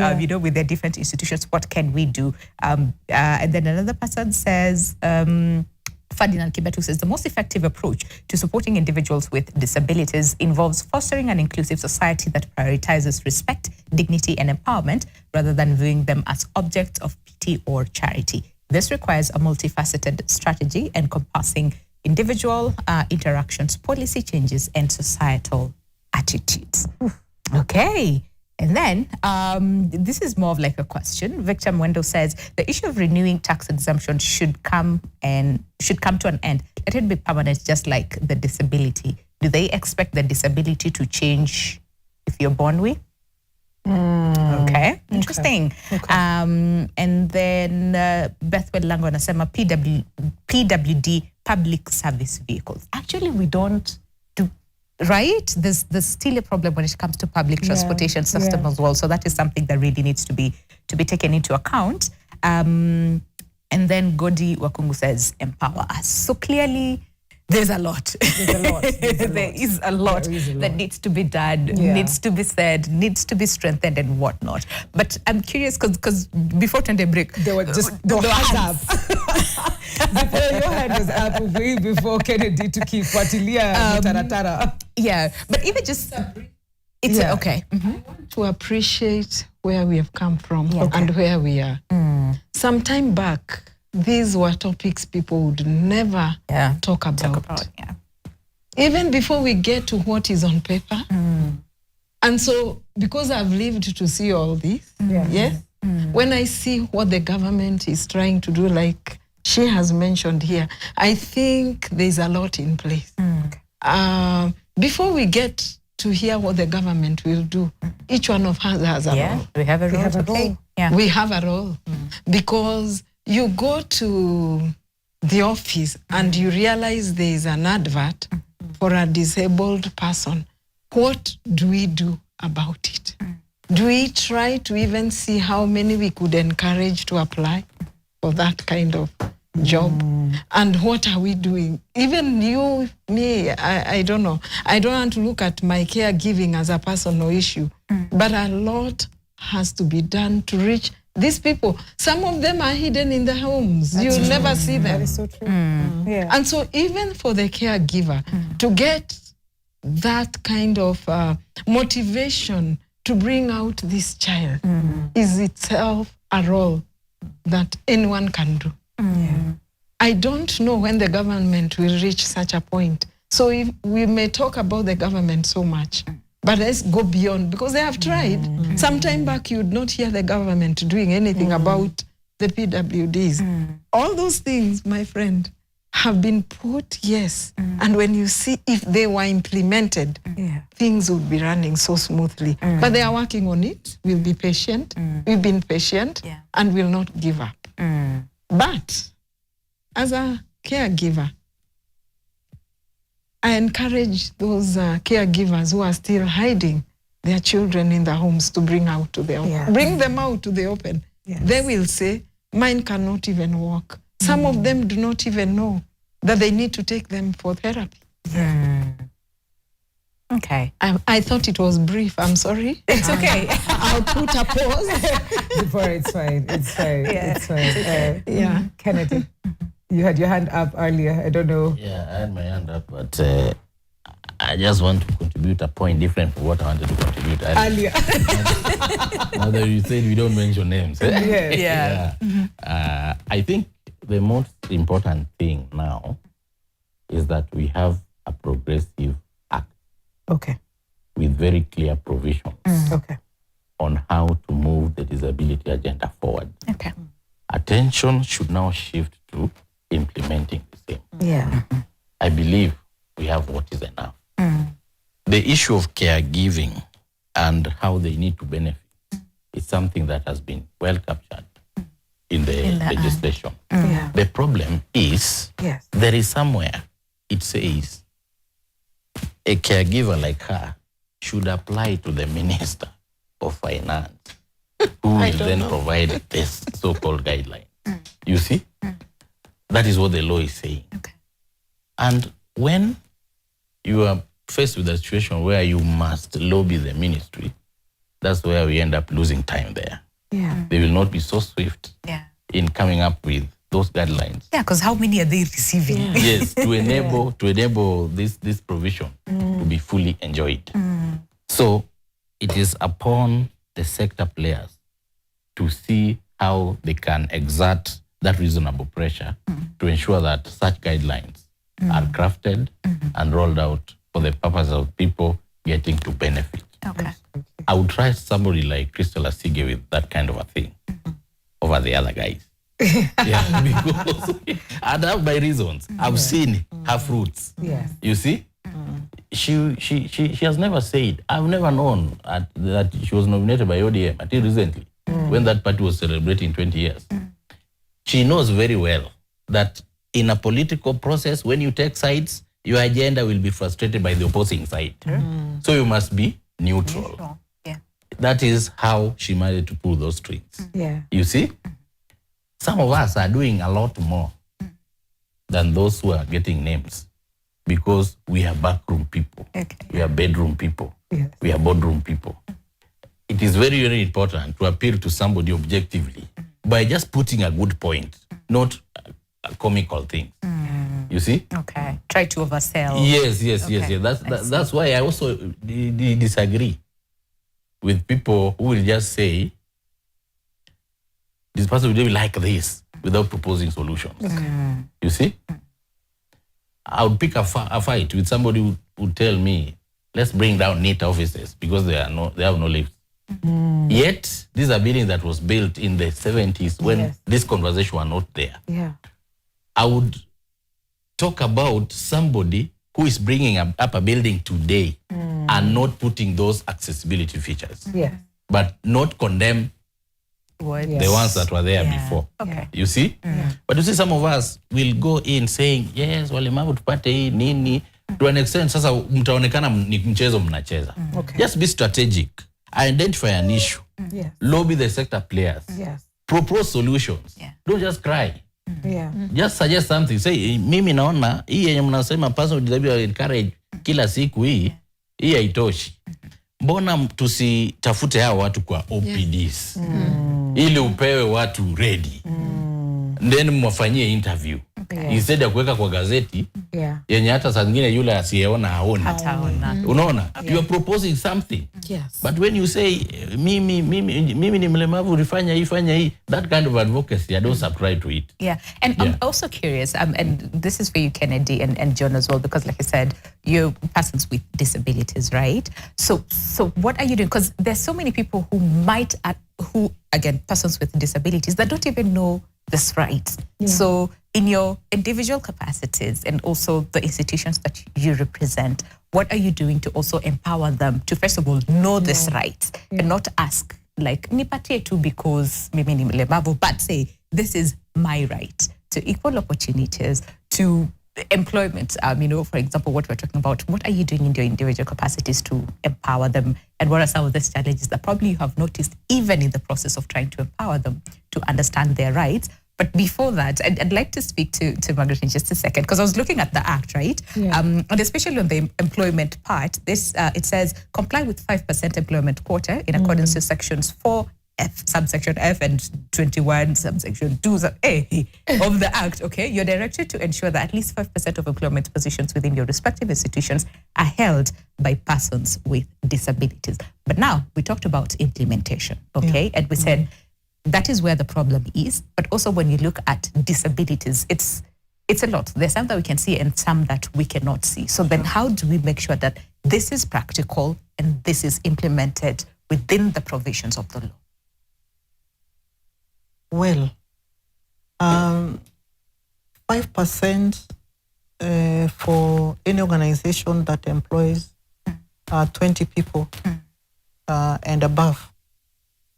with their different institutions. What can we do? And then another person says, Ferdinand Kibetu says, the most effective approach to supporting individuals with disabilities involves fostering an inclusive society that prioritizes respect, dignity, and empowerment rather than viewing them as objects of pity or charity. This requires a multifaceted strategy encompassing individual interactions, policy changes, and societal attitudes. Okay. And then this is more of like a question. Victor Mwendo says the issue of renewing tax exemption should come to an end. Let it be permanent, just like the disability. Do they expect the disability to change if you're born with? Okay, interesting. Okay. And then Bethwell Lango anasema PWD, public service vehicles. Actually, we don't do, right? There's still a problem when it comes to public transportation system as well. So that is something that really needs to be taken into account. And then Godi Wakungu says, empower us. So clearly, there's a lot. There is a lot that needs to be done, needs to be said, needs to be strengthened and whatnot. But I'm curious because before Tende break, there were just the hands up. Before your hand was up, way before Kennedy to keep Watilia Taratara. Yeah, but even just it's okay. I want to appreciate where we have come from and where we are. Some time back, these were topics people would never talk about. Even before we get to what is on paper. And so, because I've lived to see all this, when I see what the government is trying to do, like she has mentioned here, I think there's a lot in place. Before we get to hear what the government will do, each one of us has a role. We have a role to play. We have a role. Because you go to the office and you realize there is an advert for a disabled person. What do we do about it? Do we try to even see how many we could encourage to apply for that kind of job? And what are we doing? Even you, me, I don't know. I don't want to look at my caregiving as a personal issue, but a lot has to be done to reach these people. Some of them are hidden in the homes. You'll never see them. That is so true. And so even for the caregiver to get that kind of motivation to bring out this child is itself a role that anyone can do. I don't know when the government will reach such a point. So if we may talk about the government so much, but let's go beyond, because they have tried. Some time back, you would not hear the government doing anything about the PWDs. All those things, my friend, have been put, yes. And when you see if they were implemented, things would be running so smoothly. But they are working on it. We'll be patient. We've been patient and will not give up. But as a caregiver, I encourage those caregivers who are still hiding their children in the homes to bring out to the open. Bring them out to the open. They will say, mine cannot even walk. Some of them do not even know that they need to take them for therapy. Okay. I thought it was brief. I'm sorry. It's okay. I'll put a pause. Before it's fine. It's fine. It's fine. Kennedy, you had your hand up earlier. I don't know. Yeah, I had my hand up, but I just want to contribute a point different from what I wanted to contribute Earlier. Now that you said we don't mention names. I think the most important thing now is that we have a progressive act with very clear provisions on how to move the disability agenda forward. Attention should now shift to implementing the same. I believe we have what is enough. The issue of caregiving and how they need to benefit is something that has been well captured in the legislation. The problem is there is somewhere it says a caregiver like her should apply to the Minister of Finance, who will then provide this so-called guideline. You see? That is what the law is saying. And when you are faced with a situation where you must lobby the ministry, that's where we end up losing time there. They will not be so swift in coming up with those guidelines. Because how many are they receiving? Yes, to enable this provision to be fully enjoyed. So it is upon the sector players to see how they can exert that reasonable pressure to ensure that such guidelines are crafted and rolled out for the purpose of people getting to benefit. I would try somebody like Crystal Asige with that kind of a thing over the other guys. Because and I have my reasons. I've seen her fruits. You see? She has never said, I've never known that she was nominated by ODM until recently, when that party was celebrating 20 years. She knows very well that in a political process, when you take sides, your agenda will be frustrated by the opposing side. So you must be neutral. That is how she managed to pull those strings. You see? Some of us are doing a lot more than those who are getting names, because we are backroom people. We are bedroom people. We are boardroom people. It is very, very important to appeal to somebody objectively by just putting a good point, not a comical thing. You see? Try to oversell. Yes. That's why I also disagree with people who will just say, this person will be like this without proposing solutions. You see? I would pick a fight with somebody who would tell me, let's bring down NEET offices because they have no lifts. Yet, this is a building that was built in the 70s when this conversation was not there. I would talk about somebody who is bringing up a building today and not putting those accessibility features, but not condemn the ones that were there before. You see? But you see, some of us will go in saying, yes, walemavu tupate hii nini. To an extent, sasa mtaonekana ni mchezo mnacheza. Just be strategic. Identify an issue. Lobby the sector players. Propose solutions. Don't just cry. Just suggest something. Say, mimi naona hii yenye mnasema personal disability encourage kila siku hii haitoshi. Mbona tusitafute hawa watu kwa OPDs ili upewe watu ready, then mwafanyie interview instead ya kuweka kwa gazeti yenye hata saa zingine yule asiyeona haoni. Unaona? You are proposing something. But when you say mimi ni mlemavu ulifanya hii fanya hii, that kind of advocacy, I don't subscribe to it. And I'm also curious, and this is for you, Kennedy, and John as well, because like I said, you're persons with disabilities, right? So what are you doing? Because there's so many people who who again, persons with disabilities that don't even know this right. So in your individual capacities and also the institutions that you represent, what are you doing to also empower them to, first of all, know this right and not ask, like, nipatie tu because mimi ni mlemavu, but say, this is my right to equal opportunities, to employment. For example, what we're talking about, what are you doing in your individual capacities to empower them? And what are some of the challenges that probably you have noticed even in the process of trying to empower them to understand their rights? But before that, I'd like to speak to Margaret in just a second, because I was looking at the Act, right? Yeah. And especially on the employment part, this it says, comply with 5% employment quota in accordance to sections 4F, subsection F, and 21, subsection 2A of the Act, okay? You're directed to ensure that at least 5% of employment positions within your respective institutions are held by persons with disabilities. But now, we talked about implementation, okay? And we said, that is where the problem is. But also when you look at disabilities, it's a lot. There's some that we can see and some that we cannot see. So then how do we make sure that this is practical and this is implemented within the provisions of the law? Well, 5% for any organization that employs 20 people and above,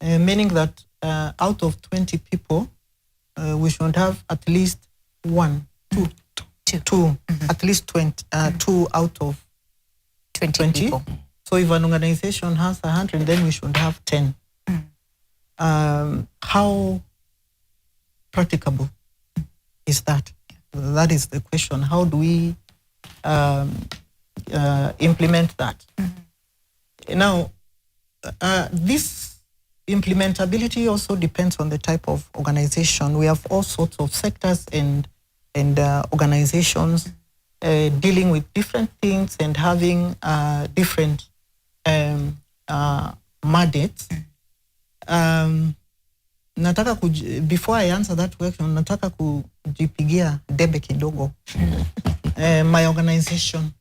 meaning that out of 20 people, we should have at least two, at least 20, 2 out of 20 people. So if an organization has 100, then we should have 10. How practicable is that? That is the question. How do we implement that? Now, this implementability also depends on the type of organization. We have all sorts of sectors and organizations dealing with different things and having different mandates. Before I answer that question, nataka kujipigia debe kidogo. My organization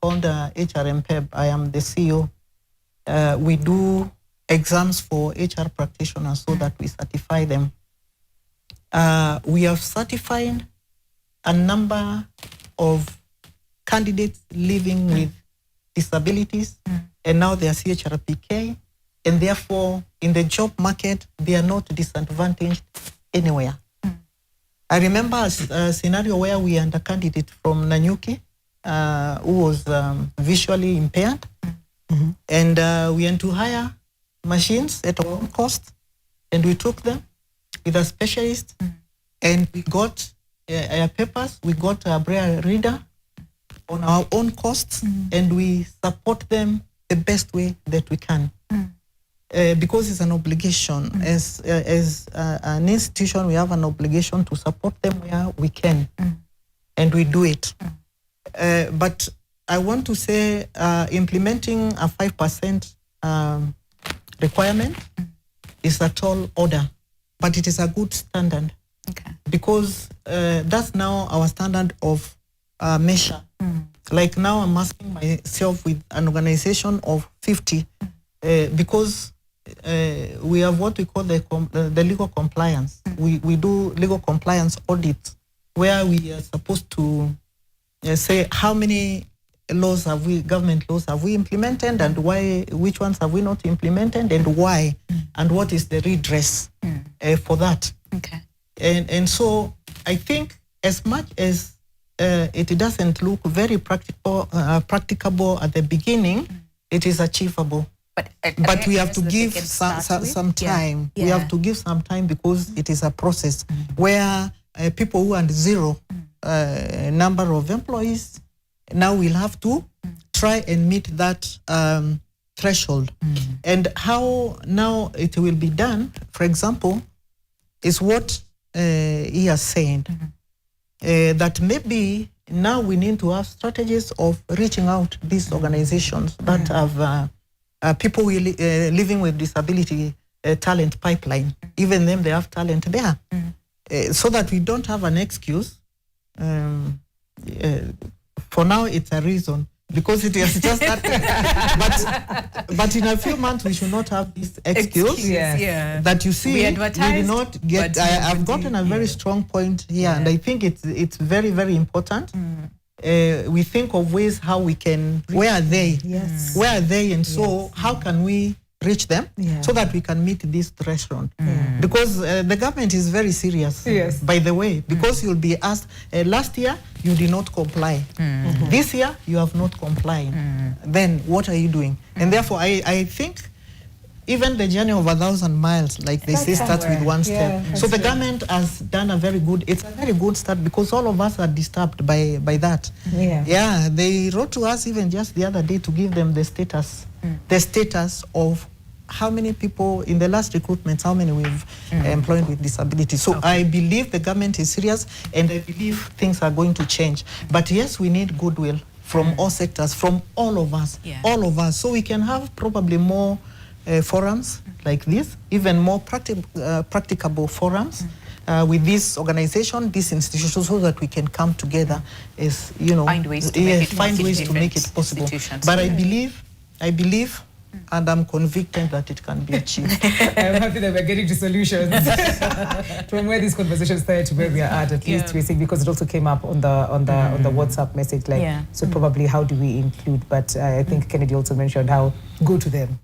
called HRMPEB, I am the CEO. We do exams for HR practitioners so that we certify them. We have certified a number of candidates living with disabilities, and now they are CHRPK, and therefore in the job market, they are not disadvantaged anywhere. I remember a scenario where we had a candidate from Nanyuki who was visually impaired, and we had to hire machines at our own cost, and we took them with a specialist, and we got papers, we got a braille reader on our own costs, and we support them the best way that we can. Because it's an obligation. As an institution, we have an obligation to support them where we can, and we do it. But I want to say implementing a 5% requirement is a tall order, but it is a good standard. Okay. Because that's now our standard of measure. Like now I'm asking myself with an organization of 50, because we have what we call the legal compliance. We do legal compliance audits where we are supposed to say how many laws have we, government laws have we implemented, and why, which ones have we not implemented, and why, and what is the redress for that. Okay. And so I think as much as it doesn't look very practicable at the beginning, it is achievable. But we have to give some time. Yeah. We have to give some time because it is a process where people who are zero number of employees now will have to try and meet that threshold. And how now it will be done, for example, is what he has said, that maybe now we need to have strategies of reaching out these organizations that have people living with disability talent pipeline. Even them, they have talent there. So that we don't have an excuse. For now, it's a reason. because it has just started. but in a few months, we should not have this excuse Yeah. that you see We we advertised, will not get. but I've gotten a very strong point here, and I think it's very, very important. We think of ways how we can, where are they? Yes. Where are they? And so how can we reach them so that we can meet this threshold? Because the government is very serious, by the way, because you'll be asked, last year you did not comply. This year you have not complied. Then what are you doing? And therefore I think even the journey of 1,000 miles, like they say, starts with one step. So the government has done it's a very good start, because all of us are disturbed by that. Yeah, they wrote to us even just the other day to give them the status of how many people in the last recruitments, how many we've employed with disability. So I believe the government is serious, and I believe things are going to change. But yes, we need goodwill from all sectors, from all of us, so we can have probably more forums like this, even more practicable forums with this organization, this institution, so that we can come together as, find ways to make it possible. But I believe, and I'm convicted that it can be achieved. I'm happy that we're getting to solutions from where this conversation started to where we are at least we think, because it also came up on the WhatsApp message, so probably how do we include? But I think Kennedy also mentioned how go to them.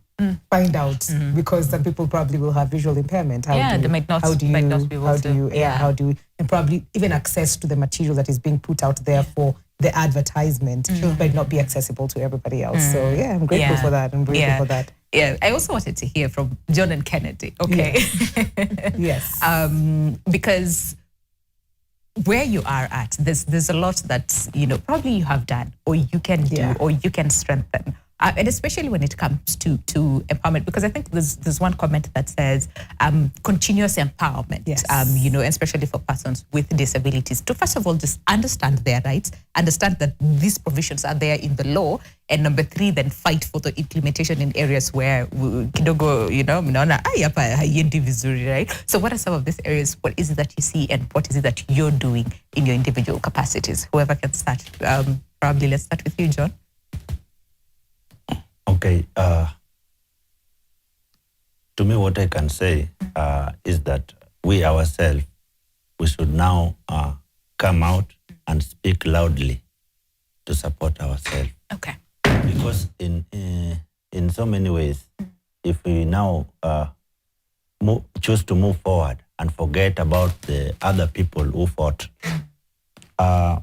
Find out, because some people probably will have visual impairment. They might not be able to. And probably even access to the material that is being put out there for the advertisement might not be accessible to everybody else. So I'm grateful for that. I'm grateful for that. Yeah, I also wanted to hear from John and Kennedy. Okay. Yes. Because where you are at, there's a lot that probably you have done, or you can do, or you can strengthen. And especially when it comes to empowerment, because I think there's one comment that says continuous empowerment, especially for persons with disabilities, to first of all just understand their rights, understand that these provisions are there in the law, and number 3, then fight for the implementation in areas where kidogo, mnaona hapa haiendi vizuri, right? So what are some of these areas? What is it that you see, and what is it that you're doing in your individual capacities? Whoever can start. Probably let's start with you, John. Okay, to me what I can say is that we ourselves, we should now come out and speak loudly to support ourselves. Okay. Because in so many ways, if we now choose to move forward and forget about the other people who fought, I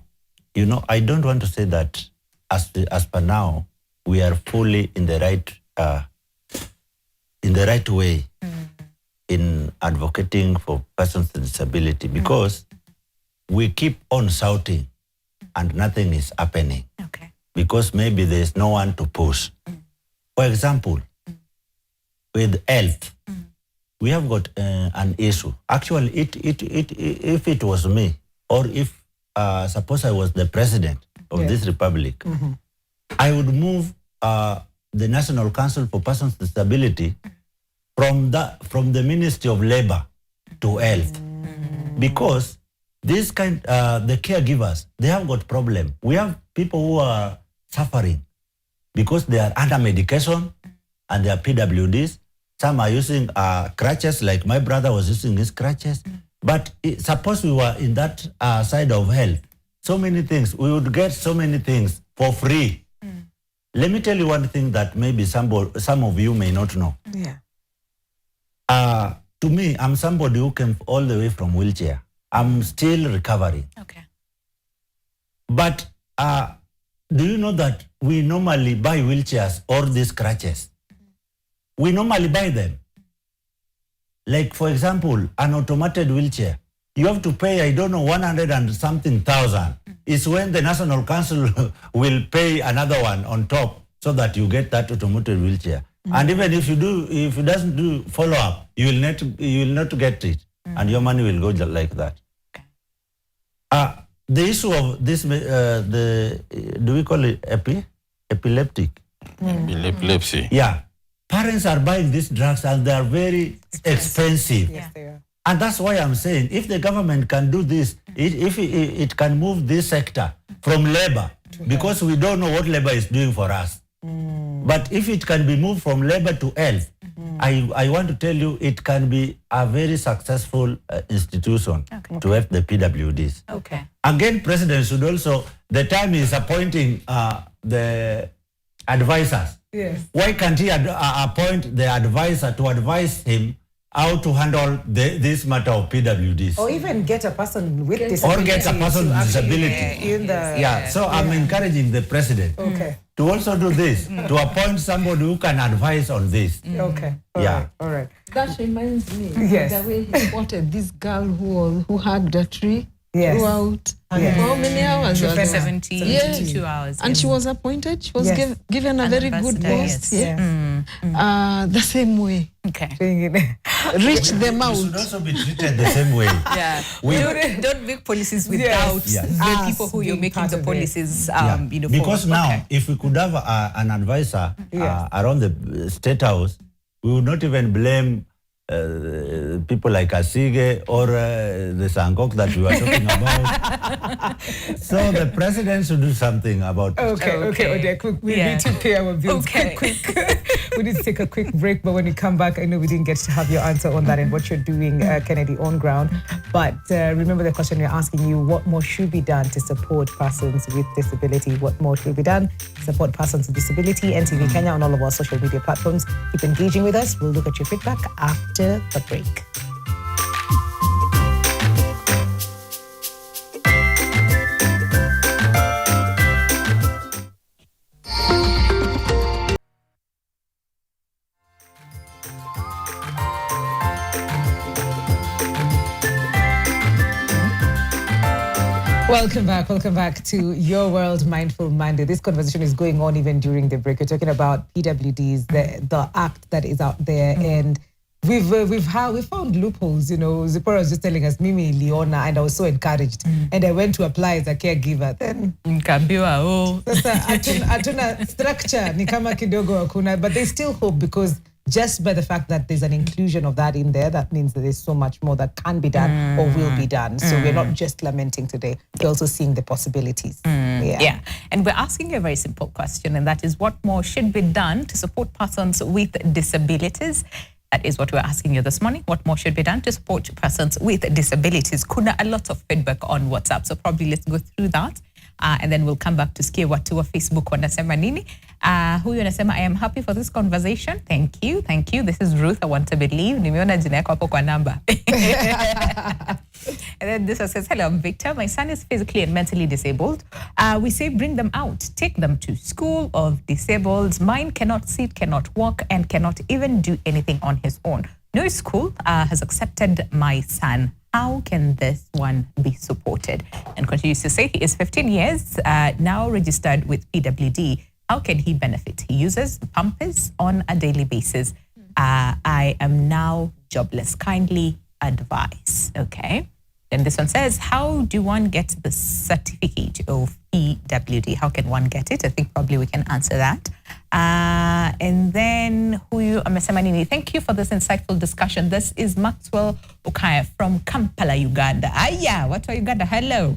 don't want to say that as per now, we are fully in the right way in advocating for persons with disability, because we keep on shouting and nothing is happening. Okay. Because maybe there's no one to push. For example, with health, we have got an issue. Actually, if it was me, or if suppose I was the president of this republic, I would move the National Council for Persons with Disability from the Ministry of Labor to Health, because this the caregivers, they have got problem. We have people who are suffering because they are under medication and they are PWDs. Some are using crutches, like my brother was using his crutches. But suppose we were in that side of health, so many things, we would get so many things for free. Let me tell you one thing that maybe some of you may not know. To me, I'm somebody who came all the way from wheelchair. I'm still recovering. Okay. But do you know that we normally buy wheelchairs or these crutches? We normally buy them. Like, for example, an automated wheelchair, you have to pay, I don't know, 100 and something thousand. It's when the National Council will pay another one on top so that you get that automated wheelchair. And even if you doesn't do follow-up, you will not get it. And your money will go just like that. The issue of this, do we call it epileptic? Epilepsy. Yeah. Parents are buying these drugs and they are very expensive. Yes, they are. And that's why I'm saying, if the government can do this, if it can move this sector from labor because we don't know what labor is doing for us. But if it can be moved from labor to health, I want to tell you it can be a very successful institution to help the PWDs. Okay. Again, President should also, the time is appointing the advisors. Yes. Why can't he appoint the advisor to advise him how to handle this matter of PWDs? Or even get a person with disability. Or get a person with disability. In the, Yeah, so I'm encouraging the president to also do this, to appoint somebody who can advise on this. Okay. All right. That reminds me Yes. the way he spotted this girl who hugged a tree Yes. throughout. Yes. How many hours? was that? 72 hours. And she was appointed. She was Yes. given a very good ambassador, post. yes. The same way. Okay. Reach them We out. should also be treated the same way. Yeah. We- Don't make policies without Yes. the Us people who you're being making part the of it. policies, you know, Because for. now, Okay. if we could have an advisor Yes. around the State House, we would not even blame people like Asige or the Sangok that we were talking about. So the president should do something about it. Okay. Odette, we need to pay our bills quick. We need to take a quick break, but when we come back, I know we didn't get to have your answer on that and what you're doing, Kennedy, on ground. But remember the question we're asking you, what more should be done to support persons with disability? What more should be done to support persons with disability? NTV Kenya on all of our social media platforms. Keep engaging with us. We'll look at your feedback after the break. Welcome back to Your World Mindful Monday. This conversation is going on even during the break. We're talking about PWDs, the act that is out there, and we've found loopholes. You know, Zipporah was just telling us, Mimi, Leona, and I was so encouraged, and I went to apply as a caregiver. Then sasa hatuna structure ni kama kidogo hakuna, but they still hope because just by the fact that there's an inclusion of that in there, that means that there's so much more that can be done or will be done. So we're not just lamenting today, we're also seeing the possibilities. Yeah. And we're asking a very simple question, and that is what more should be done to support persons with disabilities? That is what we're asking you this morning. What more should be done to support persons with disabilities? Kuna a lot of feedback on WhatsApp, so probably let's go through that. And then we'll come back to sikia watu wa Facebook wanasema nini. Huyu anasema, I am happy for this conversation. Thank you. This is Ruth, I want to believe. Nimeona jina yako hapo kwa namba. And then this one says, hello, I'm Victor. My son is physically and mentally disabled. We say bring them out, take them to school of disabled. Mine cannot sit, cannot walk, and cannot even do anything on his own. No school has accepted my son. How can this one be supported? And continues to say he is 15 years, now registered with PWD. How can he benefit? He uses Pampers on a daily basis. I am now jobless. Kindly advise. Okay. Then this one says, how do one get the certificate of PWD? How can one get it? I think probably we can answer that. And then huyu amesema nini? Thank you for this insightful discussion. This is Maxwell Okaya from Kampala, Uganda. Aya, what are Uganda? Hello.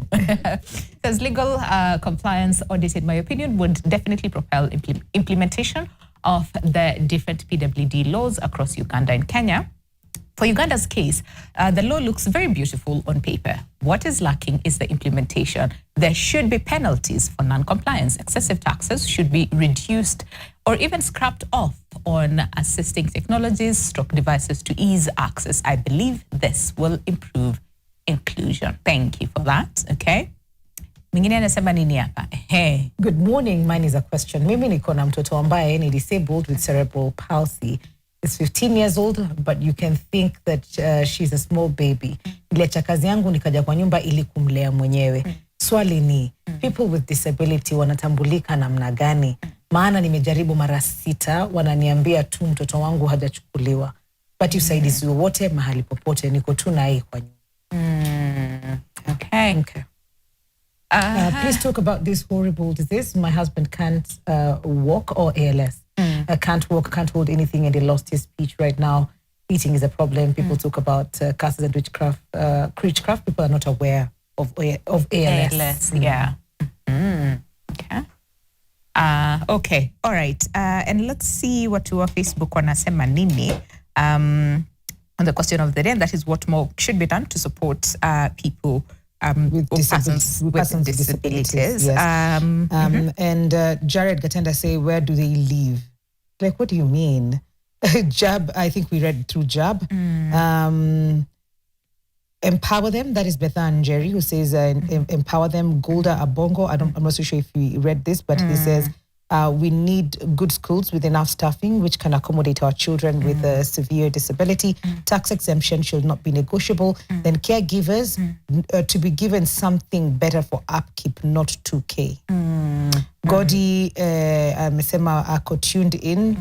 Says legal compliance audit, in my opinion, would definitely propel implementation of the different PWD laws across Uganda and Kenya. For Uganda's case, the law looks very beautiful on paper. What is lacking is the implementation. There should be penalties for non-compliance. Excessive taxes should be reduced or even scrapped off on assisting technologies, stock devices to ease access. I believe this will improve inclusion. Thank you for that. Okay. Mwingine anasema nini hapa? Hey. Good morning. Mine is a question. Mimi niko na mtoto ambaye ni disabled with cerebral palsy. Is 15 years old, but you can think that she's a small baby. Niliacha kazi yangu nikaja kwa nyumba ili kumlea mwenyewe. Swali ni, people with disability wanatambulika namna gani? Maana nimejaribu mara 6, wananiambia tu mtoto wangu hajachukuliwa. But usaidizi wote mahali popote, niko tu naye kwa nyumba. Okay. Please talk about this horrible disease. My husband can't walk, or ALS. Can't walk, can't hold anything, and he lost his speech right now. Eating is a problem. People talk about curses and witchcraft. People are not aware of ALS. Yeah. Okay. Okay, all right. And let's see what your Facebook wanasema nini on the question of the day, and that is what more should be done to support people with persons with disabilities. Yes. And Jared Gatenda say, where do they live? Like, what do you mean? Jab, I think we read through Jab. Empower them. That is Bethan Jerry who says empower them. Golda Abongo. I'm not so sure if you read this, but he says we need good schools with enough staffing which can accommodate our children with a severe disability. Tax exemption should not be negotiable. Then caregivers to be given something better for upkeep, not 2K. Godi amesema ako tuned in.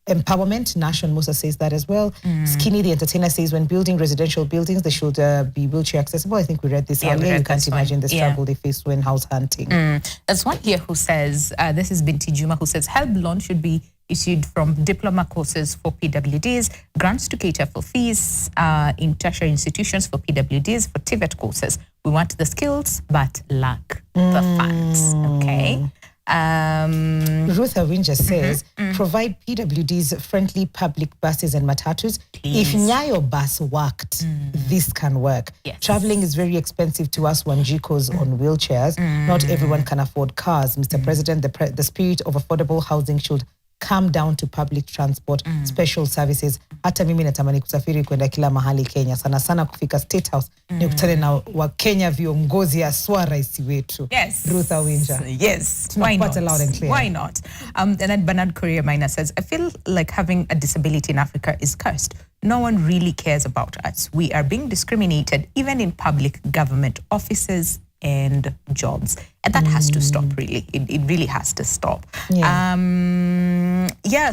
Empowerment, Nashon Musa says that as well. Skinny the entertainer says when building residential buildings they should be wheelchair accessible. I think we read this earlier. You can't imagine the struggle they face when house hunting. There's one here who says, this is Binti Juma, who says help loan should be issued from diploma courses for PWDs, grants to cater for fees in tertiary institutions for PWDs, for TVET courses. We want the skills but lack the funds. Okay. Ruth Awinja says, provide PWDs friendly public buses and matatus. If Nyayo bus worked, this can work. Yes. Traveling is very expensive to us Wanjikos on wheelchairs. Not everyone can afford cars. Mr. President, the spirit of affordable housing should come down to public transport, special services. Hata mimi natamani kusafiri kwenda kila mahali Kenya. Sana sana kufika State House. Nikutane na wa Kenya viongozi aswa raisi wetu. Yes. Ruth Awinja. Yes. Why not? Loud and clear. Why not? And then Bernard Korea Minor says, I feel like having a disability in Africa is cursed. No one really cares about us. We are being discriminated even in public government offices and jobs. And that has to stop, really. It really has to stop. Yeah.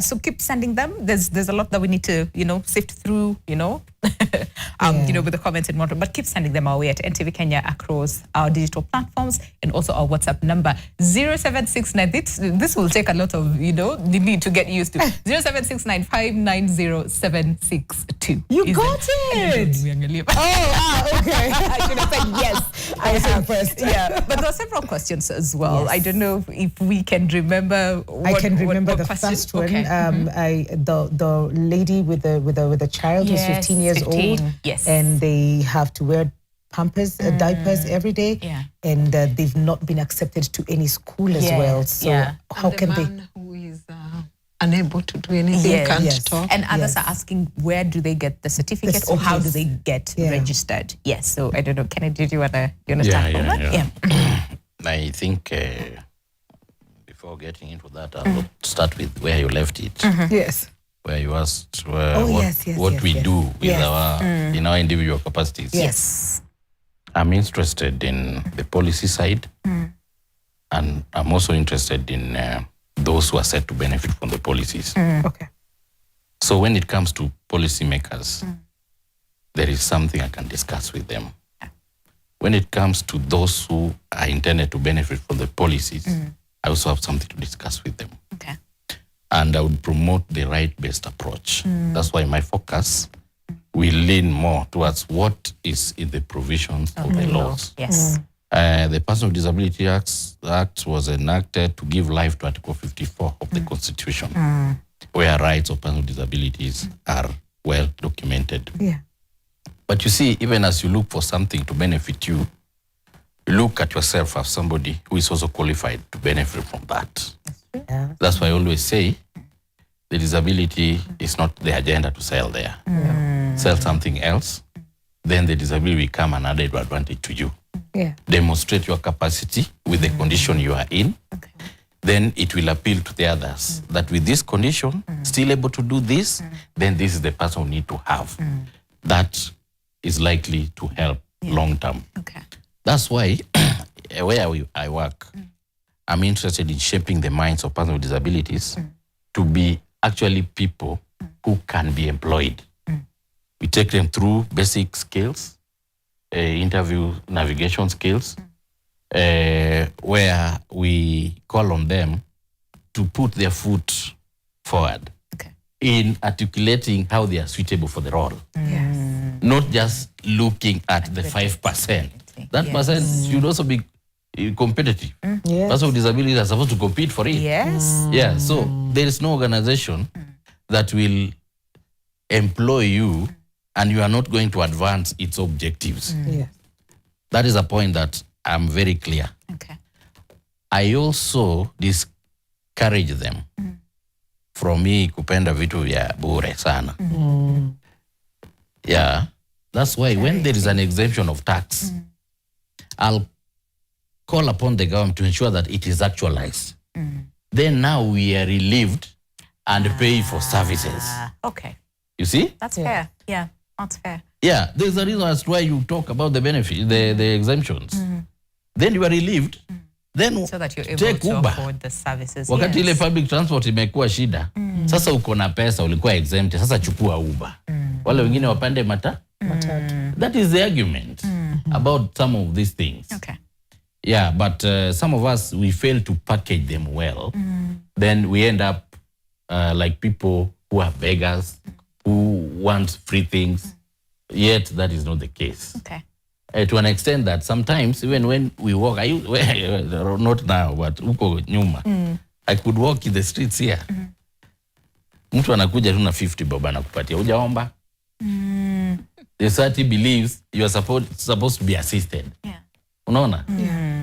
So keep sending them. There's a lot that we need to, sift through, with the comments and whatnot. But keep sending them our way at NTV Kenya across our digital platforms and also our WhatsApp number 0769. This will take a lot of, you need to get used to. 0769590762. You got it. Okay. I should have said yes. I was impressed. Yeah, but there are several questions as well. Yes. I don't know if we can remember. I can remember the question. first one. Okay. The lady with a child who's 15 years 15. old. Yes. And they have to wear pampers, diapers every day. Yeah. And they've not been accepted to any school as well. So how can they? Who is unable to do anything, can't talk. And others are asking, where do they get the certificate or how do they get registered? Yes. So I don't know. Kennedy, did you want to start from that? Yeah. I think before getting into that, I'll start with where you left it. Yes. Where you asked what we do with our in our individual capacities. Yes. I'm interested in the policy side, and I'm also interested in those who are set to benefit from the policies. Okay. So when it comes to policymakers, there is something I can discuss with them. When it comes to those who are intended to benefit from the policies, I also have something to discuss with them. Okay. And I would promote the right-based approach. That's why my focus will lean more towards what is in the provisions of the laws. Yes. The Person with Disability Act was enacted to give life to Article 54 of the Constitution, where rights of persons with disabilities are well documented. Yeah. But you see, even as you look for something to benefit you, look at yourself as somebody who is also qualified to benefit from that. Yeah. That's why I always say the disability is not the agenda to sell there. Sell something else, then the disability will come an added advantage to you. Yeah. Demonstrate your capacity with the condition you are in. Okay. Then it will appeal to the others that with this condition, still able to do this, then this is the person we need to have. That is likely to help long term. Okay. That's why where I work, I'm interested in shaping the minds of persons with disabilities to be actually people who can be employed. We take them through basic skills, interview navigation skills, where we call on them to put their foot forward in articulating how they are suitable for the role. Yes. Not just looking at the 5%. That percent should also be competitive. Yes. Persons with disabilities are supposed to compete for it. Yes. Yeah, so there is no organization that will employ you and you are not going to advance its objectives. Yes. That is a point that I'm very clear. Okay. I also discourage them from me kupenda vitu vya bure sana. Yeah, that's why when there is an exemption of tax, I'll call upon the government to ensure that it is actualized. Then now we are relieved and pay for services. Okay. You see? That's fair. Yeah, that's fair. Yeah, there's a reason as to why you talk about the benefit, the exemptions. Then you are relieved. Then So that you're able take to Uber. afford the services. Wakati ile Yes. public transport imekuwa shida, sasa uko na pesa, ulikuwa exempt, sasa chukua Uber. Wale wengine wapande matatu. That is the argument about some of these things. Okay. Yeah, but some of us, we fail to package them well. Then we end up like people who are beggars, who want free things, yet that is not the case. Okay. To an extent that sometimes, even when we walk, not now, but uko nyuma, I could walk in the streets here. Mtu anakuja tu na 50 bob anakupatia. Hujaomba? The society believes you are supposed to be assisted. Yeah. Unaona?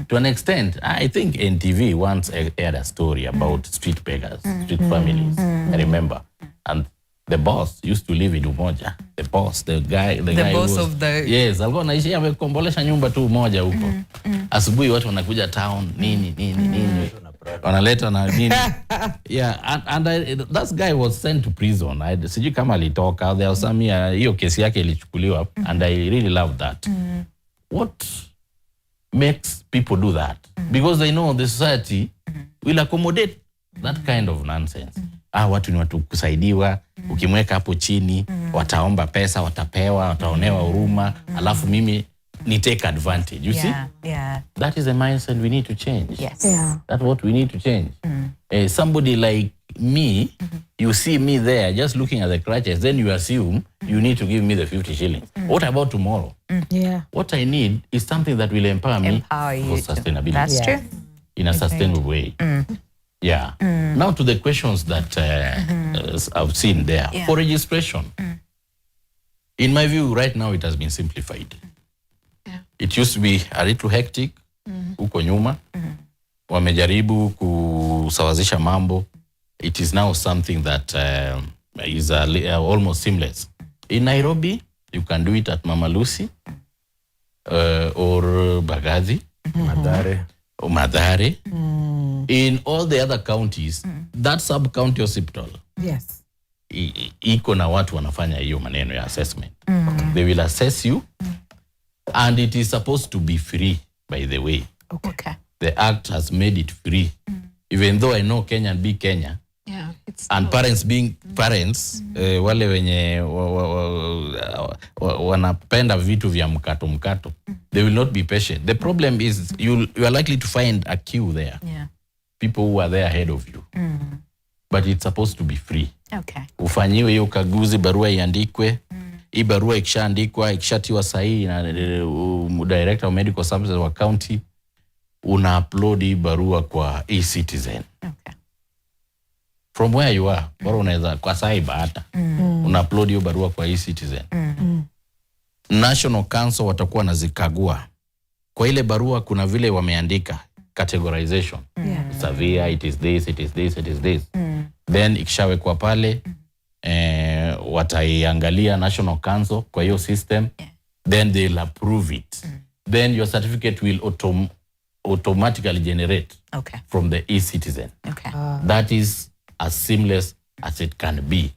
To an extent, I think NTV once aired a story about street beggars, street families. I remember. And the boss used to live in Umoja. The boss, the guy boss who was, of the... Yes, alikuwa anaishi amekombolesha nyumba tu moja huko. Asubuhi watu wanakuja town, nini. Wanaleta na nini. Yeah, and that guy was sent to prison. Sijui kama alitoka. There was some hiyo kesi yake ilichukuliwa and I really love that. What makes people do that? Because they know the society will accommodate that kind of nonsense. Watu ni watu kusaidiwa, ukimweka hapo chini, wataomba pesa, watapewa, wataonewa huruma, alafu mimi ni take advantage. You see? Yeah. That is the mindset we need to change. Yes. Yeah. That's what we need to change. Somebody like me, you see me there just looking at the crutches, then you assume you need to give me the 50 shillings. What about tomorrow? Yeah. What I need is something that will empower me Empower you for to- sustainability. That's true. In a sustainable way. Yeah. Now to the questions that I've seen there. Yeah. For registration, in my view, right now it has been simplified. Yeah. It used to be a little hectic. Huko nyuma. Wamejaribu kusawazisha mambo. It is now something that is almost seamless. In Nairobi, you can do it at Mama Lucy or Bagazi. Or Madare. In all the other counties, that sub-county hospital, Yes. iko na watu wanafanya hiyo maneno ya assessment. They will assess you and it is supposed to be free, by the way. Okay. The act has made it free. Even though I know Kenya be Kenya, Yeah, it's and parents being parents, wale wenye wanapenda vitu vya mkato, they will not be patient. The problem is you are likely to find a queue there. Yeah. People who are there ahead of you. But it's supposed to be free. Okay. Ufanyiwe hiyo ukaguzi, barua iandikwe. Hii barua ikishaandikwa, ikishatiwa sahihi na director of medical services wa county, una upload hii barua kwa e-citizen. Okay. From where you are, bora unaweza kwa cyber hata. Una upload hiyo barua kwa e-citizen. National Council watakuwa nazikagua. Kwa ile barua kuna vile wameandika categorization. Severe, it is this, it is this, it is this. Then ikishawekwa pale, wataiangalia National Council kwa hiyo system. Then they'll approve it. Then your certificate will automatically generate Okay. from the e-citizen. Okay. That is as seamless as it can be.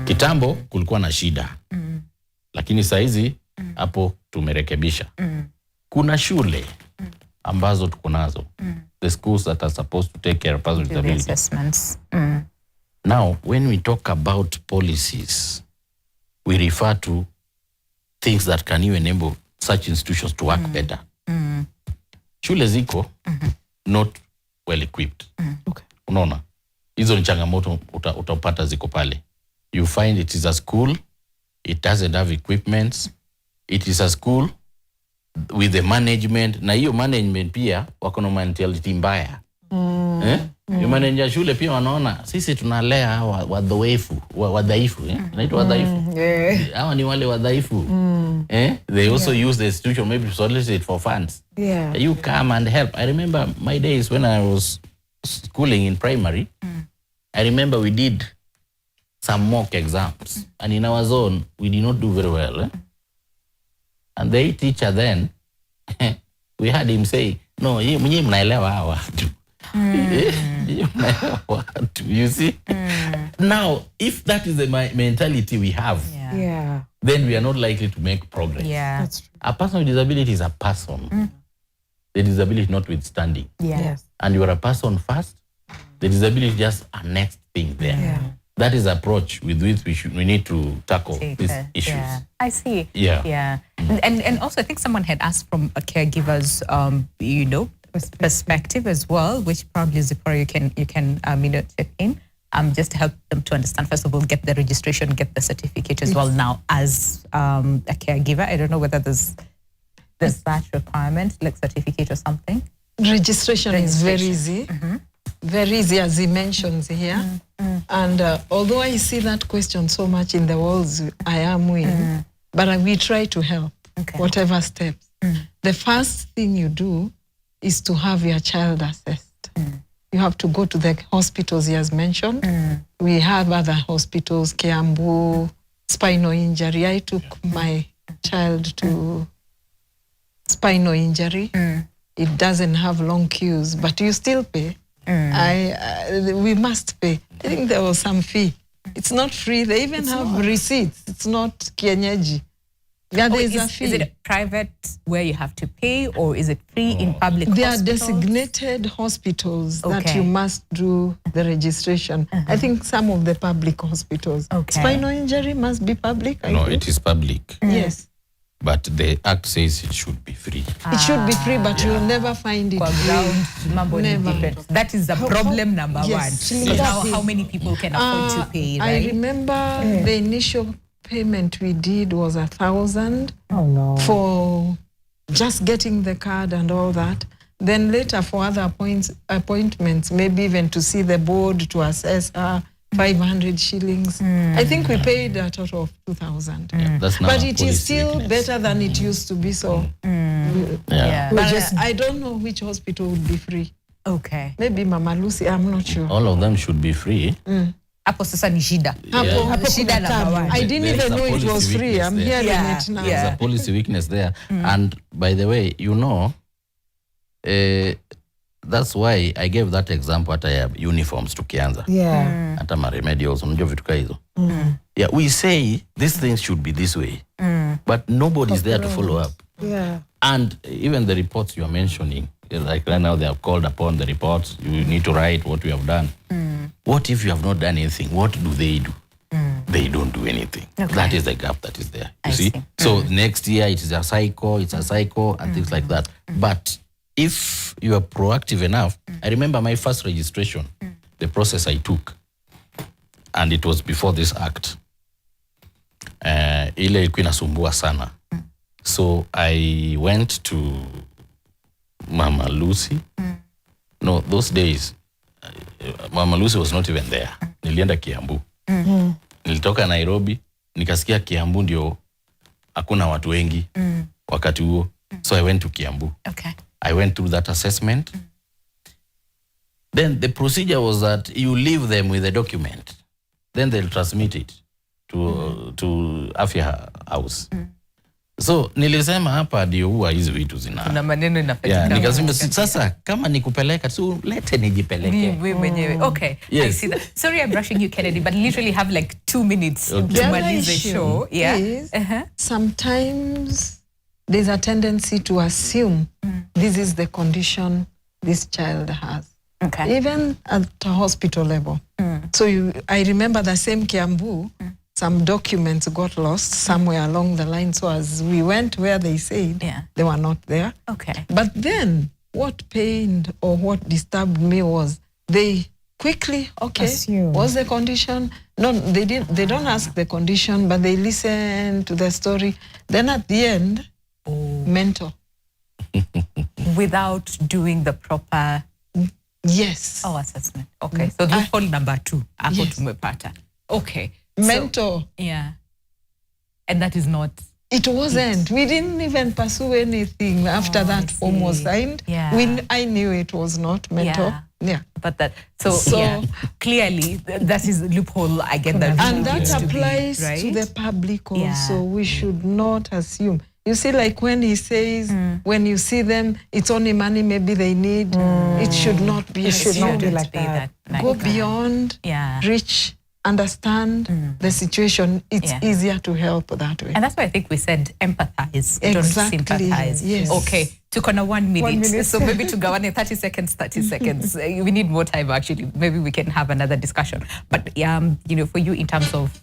Kitambo kulikuwa na shida. Lakini saizi hapo tumerekebisha. Kuna shule ambazo tuko nazo. The schools that are supposed to take care of persons with Do the disabilities. assessments. Now, when we talk about policies, we refer to things that can even enable such institutions to work better. Shule ziko not well equipped. Okay. Unaona? Hizo ni changamoto utapata ziko pale. You find it is a school, it doesn't have equipments. It is a school with the management, na hiyo management pia wako na mentality mbaya. Yung manager shule pia wanaona sisi tunalea wadhaifu, inaitwa wadhaifu. Hawa ni wale wadhaifu. They also use the institution maybe to solicit for funds. You come and help. I remember my days when I was schooling in primary. I remember we did some mock exams, and in our zone we did not do very well. And the teacher then, we had him say, no, mnyi mnaelewa hawa watu. You see? Now, if that is the mentality we have, then we are not likely to make progress. That's true. A person with disability is a person. The disability notwithstanding. And you are a person first. The disability is just a next thing there. That is approach with which we need to tackle these issues. I see. Yeah. And also I think someone had asked from a caregiver's perspective as well, which probably Zipporah you can check in, just to help them to understand. First of all, get the registration, get the certificate as well. Now, as a caregiver, I don't know whether there's that requirement, like certificate or something. Registration is very easy. Very easy, as he mentions here. And although I see that question so much in the walls I am in, but we try to help, whatever steps. The first thing you do is to have your child assessed. You have to go to the hospitals he has mentioned. We have other hospitals, Kiambu, spinal injury. I took my child to spinal injury. It doesn't have long queues, but you still pay. We must pay. I think there was some fee. It's not free. They even have receipts. It's not kienyeji. Yeah, there is a fee. Is it private where you have to pay, or is it free in public There hospitals? are designated hospitals that you must do the registration. I think some of the public hospitals. Spinal injury must be public. No, it is public. Yes. But the act says it should be free. It should be free, but you'll never find it free. Never. That is the problem number one. So how many people can afford to pay, right? I remember the initial payment we did was 1,000 for just getting the card and all that. Then later for other appointments, maybe even to see the board, to assess 500 shillings. I think we paid a total of 2,000. But it is still better than it used to be. So, but I don't know which hospital would be free. Maybe Mama Lucy, I'm not sure. All of them should be free. Hapo sasa ni shida. Shida number one. I didn't even know it was free. I'm hearing it now. There's a policy weakness there. And by the way, that's why I gave that example at uniforms to Kianza. At my remedials, we say these things should be this way, but nobody is there to follow up. And even the reports you are mentioning, like right now they have called upon the reports, you need to write what we have done. What if you have not done anything? What do? They don't do anything. That is the gap that is there. You see? So next year it is a cycle, and things like that. But if you are proactive enough, I remember my first registration, the process I took, and it was before this act. Ile ilikuwa inasumbua sana. So I went to Mama Lucy. No, those days, Mama Lucy was not even there. Nilienda Kiambu. Nilitoka Nairobi, nikasikia Kiambu ndio hakuna watu wengi wakati huo. So I went to Kiambu. I went through that assessment. Then the procedure was that you leave them with a document. Then they'll transmit it to Afya House. So nilisema hapa ndio huwa hizi vitu zina. Kuna maneno inapatikana. Nikasema sasa kama nikupeleka tu lete nijipeleke. Wewe mwenyewe. Okay. I see that. Sorry I'm rushing you, Kennedy, but literally have like 2 minutes to manage the show. Sometimes there's a tendency to assume this is the condition this child has. Even at a hospital level. So I remember the same Kiambu, some documents got lost somewhere along the line. So as we went where they said, they were not there. But then what pained or what disturbed me was they quickly, what's the condition? No, they don't ask the condition, but they listen to the story. Then at the end, mental. without doing the proper Yes. assessment. Okay, so loophole number 2. Hapo tumepata. Okay. Mentor. Yeah. And that is not... It wasn't. We didn't even pursue anything after that form was signed. Yeah. I knew it was not mentor. Yeah. But that, so yeah, clearly that is a loophole, I get that. And that applies to, right? to the public also. Yeah. We should not assume. You see, like when he says, when you see them, it's only money maybe they need. It should not be. It should not be like be that. Go beyond, reach, understand the situation. It's easier to help that way. And that's why I think we said empathize, Exactly. don't sympathize. Yes. Okay, took on a 1 minute. 1 minute. So maybe to go on 30 seconds. We need more time actually. Maybe we can have another discussion. But for you in terms of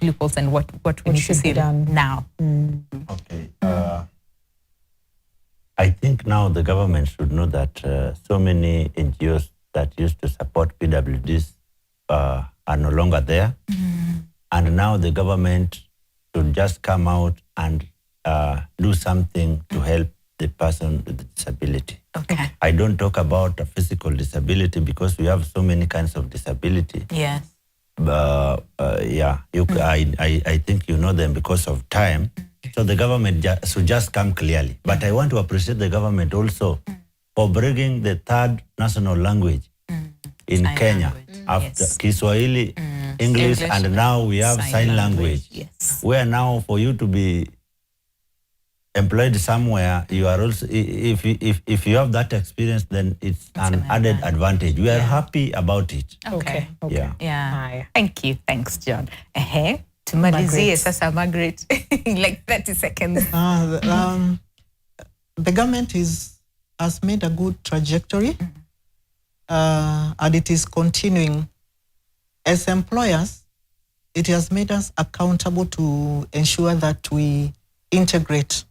loopholes and what we need to see now. Okay. I think now the government should know that so many NGOs that used to support PWDs are no longer there. And now the government should just come out and do something to help the person with the disability. Okay. I don't talk about a physical disability because we have so many kinds of disability. Yes. I think you know them because of time. So the government should just come clearly. But I want to appreciate the government also for bringing the third national language in Sign Kenya language. after Yes. Kiswahili, English, and now we have sign language. Yes. Where now for you to be employed somewhere, you are also, if you have that experience, then it's an added advantage. We are happy about it. Okay. Yeah. Thank you. Thanks, John. Tumalizie sasa, Margaret. Like 30 seconds. The government has made a good trajectory, and it is continuing. As employers, it has made us accountable to ensure that we integrate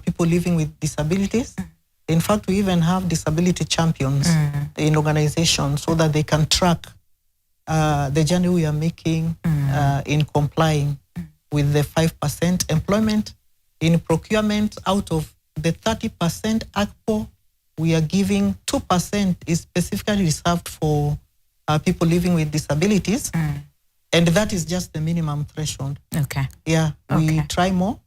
people living with disabilities. In fact, we even have disability champions in organizations so that they can track the journey we are making in complying with the 5% employment. In procurement, out of the 30% ACPO, we are giving 2% is specifically reserved for people living with disabilities. And that is just the minimum threshold. Okay. Yeah, we try more.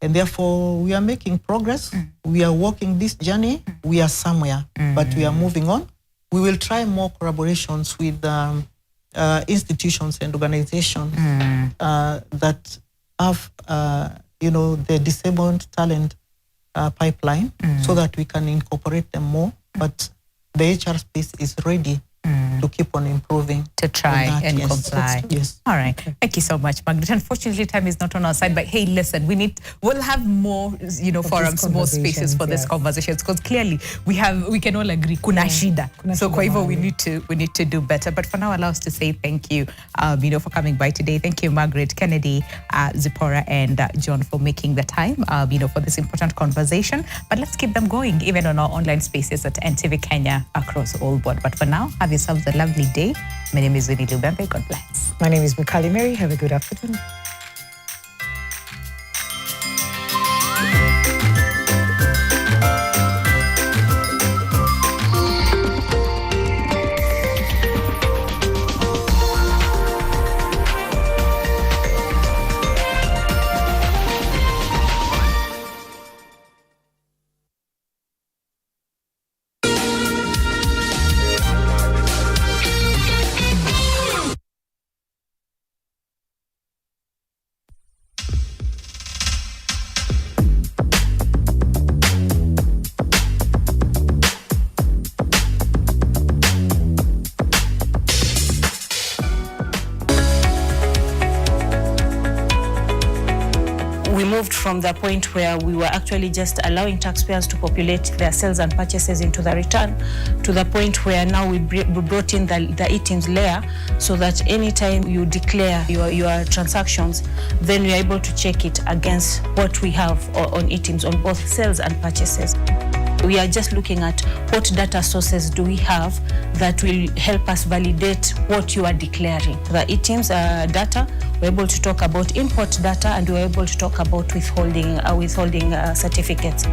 And therefore, we are making progress. We are walking this journey. We are somewhere, but we are moving on. We will try more collaborations with institutions and organizations that have, the disabled talent pipeline so that we can incorporate them more. But the HR space is ready to keep on improving. To try and comply. Yes. All right. Thank you so much, Margaret. Unfortunately, time is not on our side, but hey, listen, we'll have more, forums, more spaces for these conversations, because clearly we can all agree, kuna shida. So kwa hivyo we need to do better. But for now, allow us to say thank you, for coming by today. Thank you, Margaret, Kennedy, Zipporah, and John for making the time, for this important conversation. But let's keep them going, even on our online spaces at NTV Kenya across all board. But for now, have yourselves a lovely day. My name is Winnie Lubembe. God bless. My name is Mikali Mary. Have a good afternoon. We moved from the point where we were actually just allowing taxpayers to populate their sales and purchases into the return to the point where now we brought in the eTIMS layer, so that anytime you declare your transactions, then you're able to check it against what we have on eTIMS on both sales and purchases. We are just looking at what data sources do we have that will help us validate what you are declaring. The eTIMS data, we're able to talk about import data, and we're able to talk about withholding certificates.